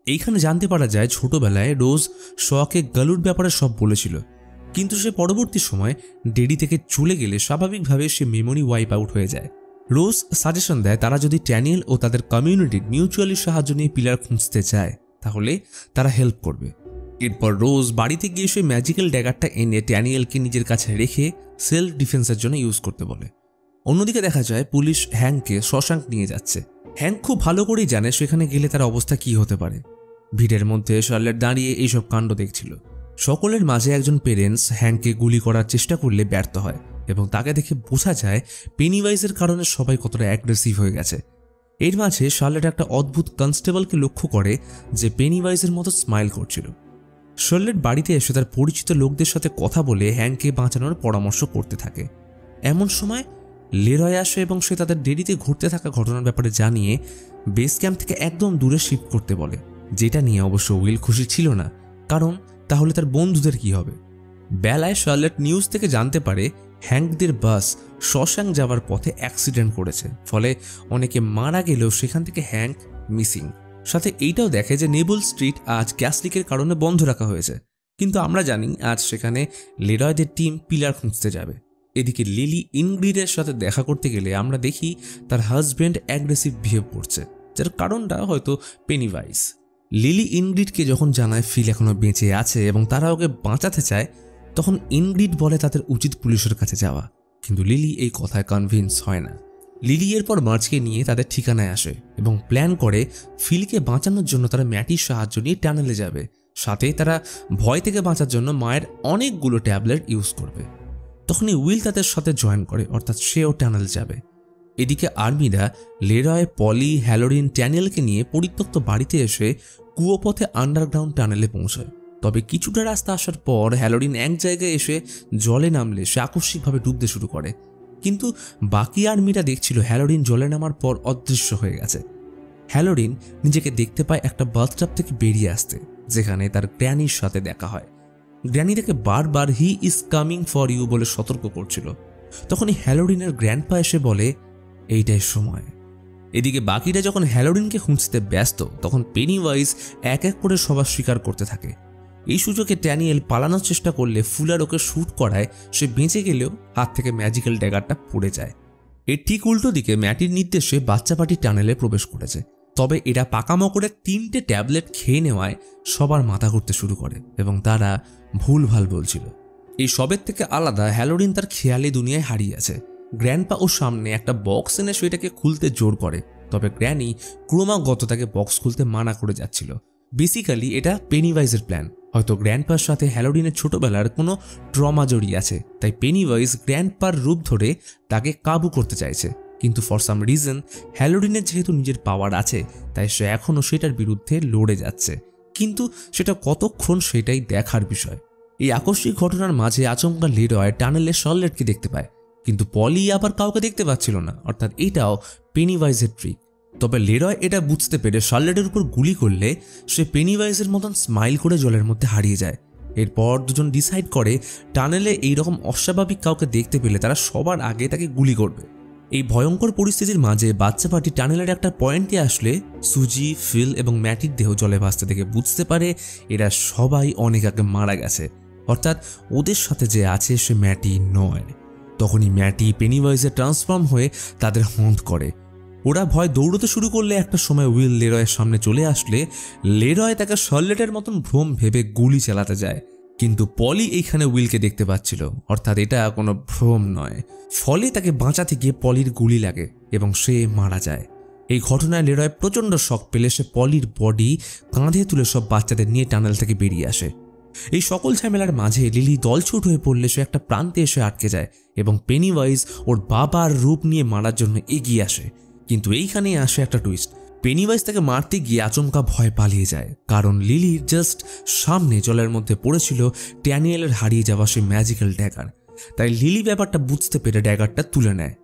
এইখানে জানতে পারা যায় ছোটবেলায় রোজ শকে গালুর ব্যাপারে সব বলেছিল, কিন্তু সে পরবর্তী সময় ডেরি থেকে চলে গেলে স্বাভাবিকভাবে সে মেমোরি ওয়াইপ আউট হয়ে যায়। রোজ সাজেশন দেয় তারা যদি ড্যানিয়েল ও তাদের কমিউনিটির মিউচুয়ালি সাহায্য নিয়ে পিলার খুঁজতে চায় তাহলে তারা হেল্প করবে। এরপর রোজ বাড়িতে গিয়ে সেই ম্যাজিক্যাল ড্যাগারটা এনে ড্যানিয়েলকে নিজের কাছে রেখে সেলফ ডিফেন্সের জন্য ইউজ করতে বলে। অন্যদিকে দেখা যায় পুলিশ হ্যাংকে শশাঙ্ক নিয়ে যাচ্ছে। হ্যাংক খুব ভালো করেই জানে সেখানে গেলে তার অবস্থা কি হতে পারে। ভিড়ের মধ্যে শার্লেট দাঁড়িয়ে এইসব কাণ্ড দেখছিল। সকলের মাঝে একজন পেরেন্টস হ্যাংকে গুলি করার চেষ্টা করলে ব্যর্থ হয় এবং তাকে দেখে বোঝা যায় পেনিওয়াইজের কারণে সবাই কতটা অ্যাগ্রেসিভ হয়ে গেছে। এর মাঝে শার্লেট একটা অদ্ভুত কনস্টেবলকে লক্ষ্য করে যে পেনিওয়াইজের মতো স্মাইল করছিল। শার্লেট বাড়িতে এসে তার পরিচিত লোকদের সাথে কথা বলে হ্যাংকে বাঁচানোর পরামর্শ করতে থাকে। এমন সময় লেরয় আসে এবং সে তাদের দেরিতে ঘুরতে থাকা ঘটনার ব্যাপারে জানিয়ে বেস ক্যাম্প থেকে একদম দূরে শিফট করতে বলে, যেটা নিয়ে অবশ্য উইল খুশি ছিল না, কারণ তাহলে তার বন্ধুদের কি হবে। বেলায় শার্লেট নিউজ থেকে জানতে পারে হ্যাংকদের বাস শশাঙ্ক যাওয়ার পথে অ্যাক্সিডেন্ট করেছে, ফলে অনেকে মারা গেলেও সেখান থেকে হ্যাংক মিসিং। সাথে এইটাও দেখে যে নেবল স্ট্রিট আজ গ্যাস লিকের কারণে বন্ধ রাখা হয়েছে, কিন্তু আমরা জানি আজ সেখানে লেরয়দের টিম পিলার খুঁজতে যাবে। এদিকে লিলি ইনগ্রিডের সাথে দেখা করতে গেলে আমরা দেখি তার হাজব্যান্ড অ্যাগ্রেসিভ বিহেভ করছে, যার কারণটা হয়তো পেনিওয়াইজ। লিলি ইনগ্রিডকে যখন জানায় ফিল এখনো বেঁচে আছে এবং তারা ওকে বাঁচাতে চায়, তখন ইনগ্রিড বলে তাদের উচিত পুলিশের কাছে যাওয়া, কিন্তু লিলি এই কথায় কনভিন্স হয় না। লিলি এরপর মার্চকে নিয়ে তাদের ঠিকানায় আসে এবং প্ল্যান করে ফিলকে বাঁচানোর জন্য তারা ম্যাটির সাহায্য নিয়ে টানেলে যাবে। সাথে তারা ভয় থেকে বাঁচার জন্য মায়ের অনেকগুলো ট্যাবলেট ইউজ করবে। তখনই উইল তাদের সাথে জয়েন করে, অর্থাৎ সেও টানেল যাবে। এদিকে আর্মিরা লেরয়, পলি, হ্যালোরিন, ট্যানিয়েলকে নিয়ে পরিত্যক্ত বাড়িতে এসে কুয়োপথে আন্ডারগ্রাউন্ড টানেলে পৌঁছায়। তবে কিছুটা রাস্তা আসার পর হ্যালোরিন এক জায়গায় এসে জলে নামলে সে আকস্মিকভাবে ডুবতে শুরু করে, কিন্তু বাকি আর্মিরা দেখছিল হ্যালোরিন জলে নামার পর অদৃশ্য হয়ে গেছে। হ্যালোরিন নিজেকে দেখতে পায় একটা বাথটাব থেকে বেরিয়ে আসতে, যেখানে তার গ্র্যানির সাথে দেখা হয়। গ্র্যানি তাকে বারবার he is coming for you বলে সতর্ক করছিল। তখনই হ্যালোরিনের গ্র্যান্ডপা এসে বলে এইটাই সময়। এদিকে বাকিরা যখন হ্যালোরিনকে খুঁজতে ব্যস্ত, তখন পেনিওয়াইজ এক এক করে সবার স্বীকার করতে থাকে। এই সুযোগে ড্যানিয়েল পালানোর চেষ্টা করলে ফুলার ওকে শ্যুট করায় সে বেঁচে গেলেও হাত থেকে ম্যাজিক্যাল ড্যাগারটা পড়ে যায়। এর ঠিক উল্টো দিকে ম্যাটির নির্দেশে বাচ্চা পার্টি টানেলে প্রবেশ করেছে, তবে এরা পাকামো করে 3টে ট্যাবলেট খেয়ে নেওয়ায় সবার মাথা ঘুরতে শুরু করে এবং তারা ভুলভাল বলছিল। এই সবের থেকে আলাদা হ্যালোরিন তার খেয়ালি দুনিয়ায় হারিয়ে আছে। গ্র্যান্ডপা ওর সামনে একটা বক্স এনে সেটাকে খুলতে জোর করে, তবে গ্র্যানি ক্রমাগত তাকে বক্স খুলতে মানা করে যাচ্ছিল। বেসিক্যালি এটা পেনিওয়াইজের প্ল্যান। হয়তো গ্র্যান্ডপার সাথে হ্যালোরিনের ছোটবেলার কোনো ট্রমা জড়িয়ে আছে, তাই পেনিওয়াইজ গ্র্যান্ডপার রূপ ধরে তাকে কাবু করতে চাইছে। কিন্তু ফর সাম রিজন হ্যালোরিনের যেহেতু নিজের পাওয়ার আছে, তাই সে এখনও সেটার বিরুদ্ধে লড়ে যাচ্ছে, কিন্তু সেটা কতক্ষণ সেটাই দেখার বিষয়। এই আকস্মিক ঘটনার মাঝে আচমকা লেরয় টানেলে শার্লেটকে দেখতে পায়, কিন্তু পলি আবার কাউকে দেখতে পাচ্ছিল না, অর্থাৎ এটাও পেনিওয়াইজের ট্রিক। তবে লেরয় এটা বুঝতে পেরে শার্লেটের উপর গুলি করলে সে পেনিওয়াইজের মতন স্মাইল করে জলের মধ্যে হারিয়ে যায়। এরপর দুজন ডিসাইড করে টানেলে এইরকম অস্বাভাবিক কাউকে দেখতে পেলে তারা সবার আগে তাকে গুলি করবে। এই ভয়ঙ্কর পরিস্থিতির মাঝে বাচ্চা পার্টি টানেলের একটা পয়েন্টে আসলে সুজি, ফিল এবং ম্যাটির দেহ জলে ভাসতে দেখে বুঝতে পারে এরা সবাই অনেক আগে মারা গেছে, অর্থাৎ ওদের সাথে যে আছে সে ম্যাটি নয়। তখনই ম্যাটি পেনিওয়াইজে ট্রান্সফর্ম হয়ে তাদের হন্ট করে। ওরা ভয় দৌড়তে শুরু করলে একটা সময় উইল লেরয়ের সামনে চলে আসলে লেরয় তাকে শার্লেটের মতন ভ্রম ভেবে গুলি চালাতে যায়, কিন্তু পলি এইখানে উইলকে দেখতে পাচ্ছিল, অর্থাৎ এটা কোনো ভ্রম নয়। ফলে তাকে বাঁচাতে গিয়ে পলির গুলি লাগে এবং সে মারা যায়। এই ঘটনায় লেরয় প্রচণ্ড শক পেলে সে পলির বডি কাঁধে তুলে সব বাচ্চাদের নিয়ে টানেল থেকে বেরিয়ে আসে। এই সকল ঝামেলার মাঝে লিলি দলছুট হয়ে পড়লে সে একটা প্রান্তে এসে আটকে যায় এবং পেনিওয়াইজ ওর বাবার রূপ নিয়ে মারার জন্য এগিয়ে আসে। কিন্তু এইখানেই আসে একটা টুইস্ট। পেনিওয়াইজ তাকে মারতে গিয়ে আচমকা ভয় পালিয়ে যায়, কারণ লিলির জাস্ট সামনে জলের মধ্যে পড়েছিল ড্যানিয়েলের হারিয়ে যাওয়া সেই ম্যাজিক্যাল ড্যাগার। তাই লিলি ব্যাপারটা বুঝতে পেরে ড্যাগারটা তুলে নেয়।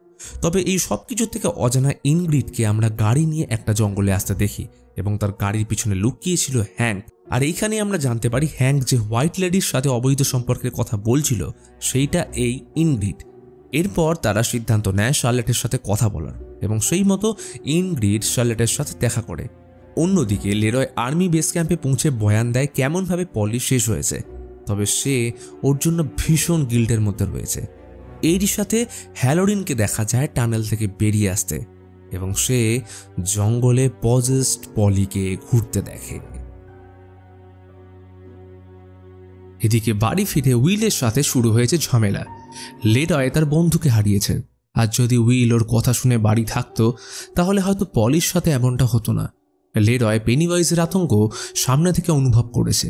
তবে এই সব কিছুর থেকে অজানা ইনগ্রিডকে আমরা গাড়ি নিয়ে একটা জঙ্গলে আসতে দেখি এবং তার গাড়ির পিছনে লুকিয়েছিল হ্যাঙ্ক। আর এইখানে আমরা জানতে পারি হ্যাঙ্ক যে হোয়াইট লেডির সাথে অবৈধ সম্পর্কের কথা বলছিল সেইটা এই ইনগ্রিড। এরপর তারা সিদ্ধান্ত নেয় শার্লেটের সাথে কথা বলার এবং সেই মতো ইনগ্রিড শার্লেটের সাথে দেখা করে। অন্যদিকে লেরয় আর্মি বেস ক্যাম্পে পৌঁছে বয়ান দেয় কেমনভাবে পলি শেষ হয়েছে, তবে সে ওর জন্য ভীষণ গিল্টের মধ্যে রয়েছে। এরই সাথে হ্যালোরিনকে দেখা যায় টানেল থেকে বেরিয়ে আসতে এবং সে জঙ্গলে পজেসড পলিকে ঘুরতে দেখে। এদিকে বাড়ি ফিরে উইলের সাথে শুরু হয়েছে ঝামেলা। লেরয় তার বন্ধুকে হারিয়েছে, আর যদি উইল ওর কথা শুনে বাড়ি থাকতো তাহলে হয়তো পলির সাথে এমনটা হতো না। লেরয় পেনিওয়াইজের আতঙ্ক সামনে থেকে অনুভব করেছে।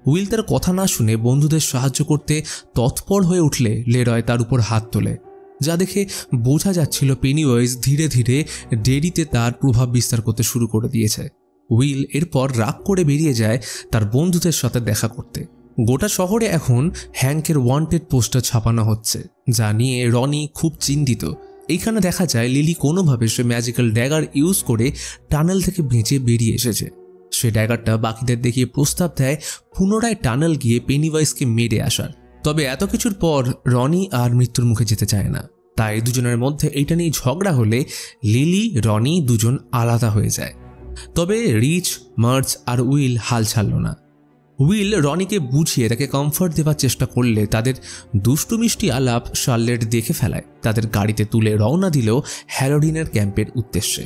উইল তার কথা না শুনে বন্ধুদের সাহায্য করতে তৎপর হয়ে উঠলে লেরয় তার উপর হাত তোলে, যা দেখে বোঝা যাচ্ছিল পেনিওয়াইজ ধীরে ধীরে ডেরিতে তার প্রভাব বিস্তার করতে শুরু করে দিয়েছে। উইল এরপর রাগ করে বেরিয়ে যায় তার বন্ধুদের সাথে দেখা করতে। গোটা শহরে এখন হ্যাঙ্কের ওয়ান্টেড পোস্টার ছাপানো হচ্ছে, যা নিয়ে রনি খুব চিন্তিত। এইখানে দেখা যায় লিলি কোনোভাবে সে ম্যাজিক্যাল ড্যাগার ইউজ করে টানেল থেকে বেঁচে বেরিয়ে এসেছে। সে ড্যাগারটা বাকিদের দেখিয়ে প্রস্তাব দেয় পুনরায় টানেল গিয়ে পেনিওয়াইজকে মেরে আসার। তবে এত কিছুর পর রনি আর মৃত্যুর মুখে যেতে চায় না, তাই দুজনের মধ্যে এইটা নিয়ে ঝগড়া হলে লিলি রনি দুজন আলাদা হয়ে যায়। তবে রিচ, মার্চ আর উইল হাল ছাড়ল না। উইল রনিকে বুঝিয়ে তাকে কমফর্ট দেওয়ার চেষ্টা করলে তাদের দুষ্টু মিষ্টি আলাপ শার্লেট দেখে ফেলায়। তাদের গাড়িতে তুলে রওনা দিল হ্যালোরিনের ক্যাম্পের উদ্দেশ্যে।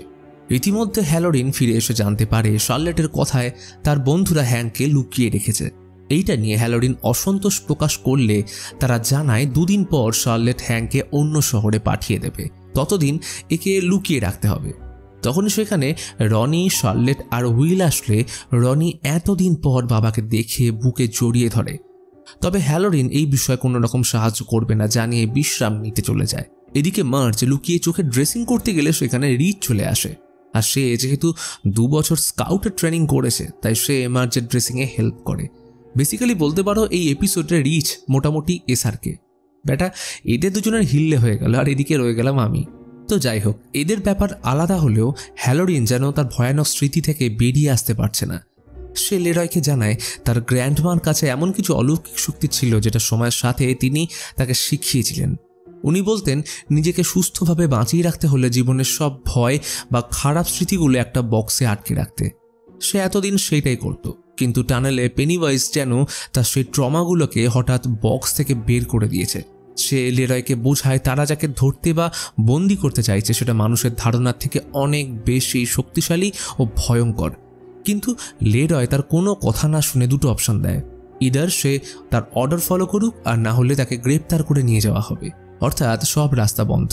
ইতিমধ্যে হ্যালোরিন ফিরে এসে জানতে পারে শার্লেটের কথায় তার বন্ধুরা হ্যাঙ্ককে লুকিয়ে রেখেছে। এইটা নিয়ে হ্যালোরিন অসন্তোষ প্রকাশ করলে তারা জানায় 2 দিন পর শার্লেট হ্যাঙ্ককে অন্য শহরে পাঠিয়ে দেবে, ততদিন একে লুকিয়ে রাখতে হবে। তখন সেখানে রনি, শার্লেট আর উইল আসলে রনি এতদিন পর বাবাকে দেখে বুকে জড়িয়ে ধরে। তবে হ্যালোরিন এই বিষয়ে কোনো রকম সাহায্য করবে না জানিয়ে বিশ্রাম নিতে চলে যায়। এদিকে মার্চ লুকিয়ে চোখে ড্রেসিং করতে গেলে সেখানে রিচ চলে আসে, আর সে যেহেতু 2 বছর স্কাউটের ট্রেনিং করেছে তাই সে মার্চের ড্রেসিংয়ে হেল্প করে। বেসিক্যালি বলতে পারো এই এপিসোডে রিচ মোটামুটি এসআরকে। বেটা এদের দুজনের হিল্লে হয়ে গেল, আর এদিকে রয়ে গেলাম আমি। তো যাই হোক, এদের ব্যাপার আলাদা হলেও হ্যালোরিন যেন তার ভয়ানক স্মৃতি থেকে বেরিয়ে আসতে পারছে না। সে লেরয়কে জানায় তার গ্র্যান্ডমার কাছে এমন কিছু অলৌকিক শক্তি ছিল যেটা সময়ের সাথে তিনি তাকে শিখিয়েছিলেন। উনি বলতেন নিজেকে সুস্থভাবে বাঁচিয়ে রাখতে হলে জীবনের সব ভয় বা খারাপ স্মৃতিগুলো একটা বক্সে আটকে রাখতে। সে এতদিন সেইটাই করত, কিন্তু টানেলে পেনিওয়াইজ যেন তার সেই ট্রমাগুলোকে হঠাৎ বক্স থেকে বের করে দিয়েছে। সে লেরয়কে বোঝায় তারা যাকে ধরতে বা বন্দি করতে চাইছে সেটা মানুষের ধারণার থেকে অনেক বেশি শক্তিশালী ও ভয়ঙ্কর। কিন্তু লেরয় তার কোনো কথা না শুনে দুটো অপশন দেয়, ইদার সে তার অর্ডার ফলো করুক, আর না হলে তাকে গ্রেপ্তার করে নিয়ে যাওয়া হবে, অর্থাৎ সব রাস্তা বন্ধ।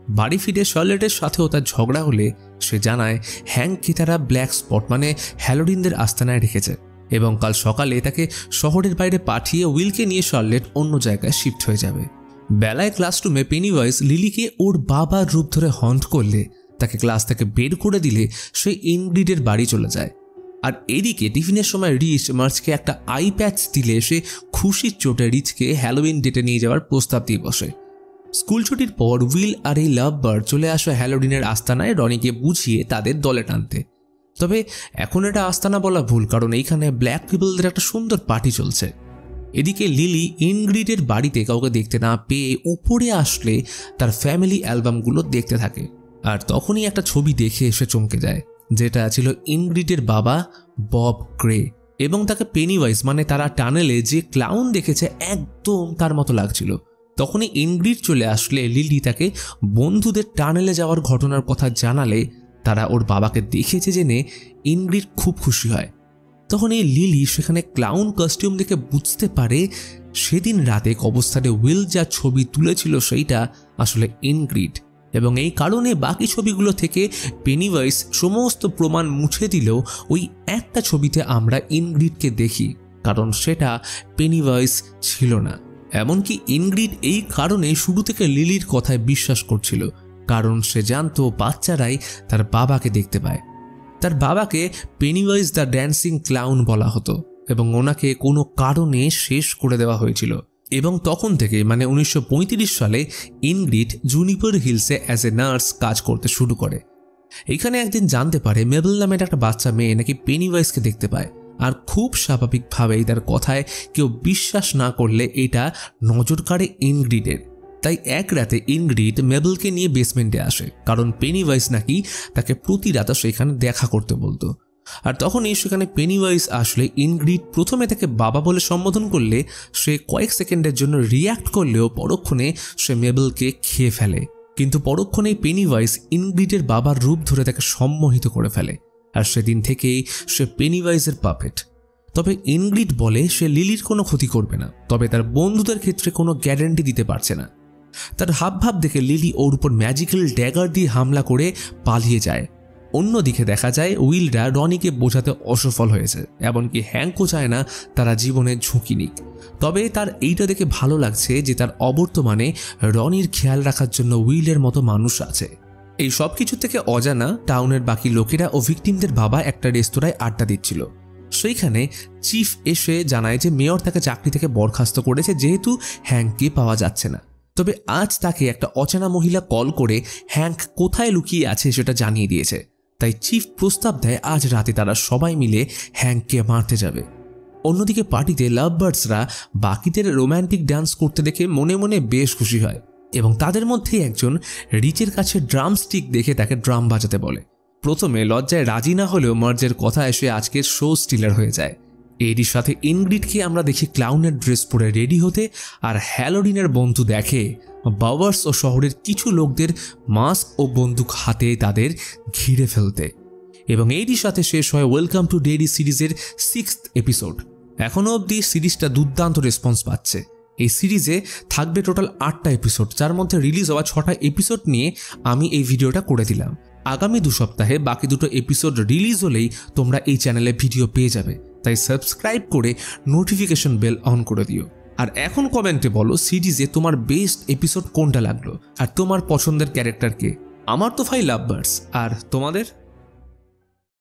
বাড়ি ফিরে শার্লেটের সাথেও তার ঝগড়া হলে সে জানায় হ্যাংককে তারা ব্ল্যাক স্পট মানে হ্যালোরিনদের আস্তানায় রেখেছে এবং কাল সকালে তাকে শহরের বাইরে পাঠিয়ে উইলকে নিয়ে শার্লেট অন্য জায়গায় শিফট হয়ে যাবে। বেলায় ক্লাসরুমে পেনিওয়াইজ লিলিকে ওর বাবার রূপ ধরে হন্ট করলে তাকে ক্লাস থেকে বের করে দিলে সে ইনগ্রিডের বাড়ি চলে যায়। আর এদিকে টিফিনের সময় রিচ মার্চকে একটা আই প্যাচ দিলে সে খুশির চোটে রিচকে হ্যালোউইন ডেটে নিয়ে যাওয়ার প্রস্তাব দিয়ে বসে। স্কুল ছুটির পর উইল আর এই লাভ বার্ড চলে আসে হ্যালোডিনের আস্তানায় রনিকে বুঝিয়ে তাদের দলে টানতে। তবে এখন এটা আস্তানা বলা ভুল, কারণ এইখানে ব্ল্যাক পিপলদের একটা সুন্দর পার্টি চলছে। এদিকে লিলি ইনগ্রিডের বাড়িতে কাউকে দেখতে না পেয়ে উপরে আসলে তার ফ্যামিলি অ্যালবামগুলো দেখতে থাকে, আর তখনই একটা ছবি দেখে এসে চমকে যায়, যেটা ছিল ইনগ্রিডের বাবা বব গ্রে, এবং তাকে পেনিওয়াইজ মানে তারা টানেলে যে ক্লাউন দেখেছে একদম তার মতো লাগছিল। তখনই ইনগ্রিড চলে আসলে লিলি তাকে বন্ধুদের টানেলে যাওয়ার ঘটনার কথা জানালে তারা ওর বাবাকে দেখেছে জেনে ইনগ্রিড খুব খুশি হয়। তখন এই লিলি সেখানে ক্লাউন কস্টিউম দেখে বুঝতে পারে সেদিন রাতে অবস্থানে উইল যা ছবি তুলেছিল সেইটা আসলে ইনগ্রিড, এবং এই কারণে বাকি ছবিগুলো থেকে পেনিওয়াইজ সমস্ত প্রমাণ মুছে দিলেও ওই একটা ছবিতে আমরা ইনগ্রিডকে দেখি, কারণ সেটা পেনিওয়াইজ ছিল না। এমনকি ইনগ্রিড এই কারণে শুরু থেকে লিলির কথায় বিশ্বাস করছিল, কারণ সে জানতো বাচ্চারাই তার বাবাকে দেখতে পায়। তার বাবাকে পেনিওয়াইজ দ্য ড্যান্সিং ক্লাউন বলা হতো এবং ওনাকে কোনো কারণে শেষ করে দেওয়া হয়েছিল। এবং তখন থেকে মানে 1935 সালে ইনগ্রিড জুনিপার হিলসে অ্যাজ এ নার্স কাজ করতে শুরু করে। এখানে একদিন জানতে পারে মেবেল নামের একটা বাচ্চা মেয়ে নাকি পেনিওয়াইজকে দেখতে পায়, আর খুব স্বাভাবিকভাবেই তার কথায় কেউ বিশ্বাস না করলে এটা নজর কাড়ে ইনগ্রিডের। তাই এক রাতে ইনগ্রিড মেবেলকে নিয়ে বেসমেন্টে আসে, কারণ পেনিওয়াইজ নাকি তাকে প্রতি রাতে সেখানে দেখা করতে বলতো। আর তখনই সেখানে পেনিওয়াইজ আসলে ইনগ্রিড প্রথমে তাকে বাবা বলে সম্বোধন করলে সে কয়েক সেকেন্ডের জন্য রিয়্যাক্ট করলেও পরক্ষণে সে মেবেলকে খেয়ে ফেলে। কিন্তু পরক্ষণেই পেনিওয়াইজ ইনগ্রিডের বাবার রূপ ধরে তাকে সম্মোহিত করে ফেলে, আর সেদিন থেকেই সে পেনিওয়াইজের পাপেট। তবে ইনগ্রিড বলে সে লিলির কোনো ক্ষতি করবে না, তবে তার বন্ধুদের ক্ষেত্রে কোনো গ্যারান্টি দিতে পারছে না। তার হাবভাব দেখে লিলি ওর উপর ম্যাজিক্যাল ড্যাগার দিয়ে হামলা করে পালিয়ে যায়। অন্যদিকে দেখা যায় উইলরা রনিকে বোঝাতে অসফল হয়েছে, এমনকি হ্যাংকও চায় না তারা জীবনের ঝুঁকি নিক। তবে তার এইটা দেখে ভালো লাগছে যে তার অবর্তমানে রনির খেয়াল রাখার জন্য উইলের মতো মানুষ আছে। এই সব কিছু থেকে অজানা টাউনের বাকি লোকেরা ও ভিকটিমদের বাবা একটা রেস্তোরাঁয় আড্ডা দিচ্ছিল। সেইখানে চিফ এসে জানায় যে মেয়র তাকে চাকরি থেকে বরখাস্ত করেছে যেহেতু হ্যাংককে পাওয়া যাচ্ছে না। তবে আজ তাকে একটা অচেনা মহিলা কল করে হ্যাংক কোথায় লুকিয়ে আছে সেটা জানিয়ে দিয়েছে। তাই চিফ প্রস্তাব দেয় আজ রাতে তারা সবাই মিলে হ্যাংককে মারতে যাবে। অন্যদিকে পার্টিতে লাভ বার্ডসরা বাকিদের রোম্যান্টিক ডান্স করতে দেখে মনে মনে বেশ খুশি হয়, এবং তাদের মধ্যেই একজন রিচের কাছে ড্রাম স্টিক দেখে তাকে ড্রাম বাজাতে বলে। প্রথমে লজ্জায় রাজি না হলেও মার্জের কথা এসে আজকের শো স্টিলার হয়ে যায়। এরই সাথে ইনগ্রিডকে আমরা দেখি ক্লাউনের ড্রেস পরে রেডি হতে, আর হ্যালোডিনের বন্ধু দেখে বাওয়ার্স ও শহরের কিছু লোকদের মাস্ক ও বন্দুক হাতে তাদের ঘিরে ফেলতে। এবং এরই সাথে শেষ হয় ওয়েলকাম টু ডেরি সিরিজের 6th এপিসোড। এখনও অবধি সিরিজটা দুর্দান্ত রেসপন্স পাচ্ছে। এই সিরিজে থাকবে টোটাল 8টা এপিসোড, যার মধ্যে রিলিজ হওয়া 6টা এপিসোড নিয়ে আমি এই ভিডিওটা করে দিলাম। আগামী 2 সপ্তাহে বাকি 2টো এপিসোড রিলিজ হলেই তোমরা এই চ্যানেলে ভিডিও পেয়ে যাবে, তাই সাবস্ক্রাইব করে নোটিফিকেশন বেল অন করে দিও। আর এখন কমেন্টে বলো সিরিজে তোমার বেস্ট এপিসোড কোনটা লাগলো, আর তোমার পছন্দের ক্যারেক্টার কে। আমার তো ভাই লাভ বার্ডস, আর তোমাদের?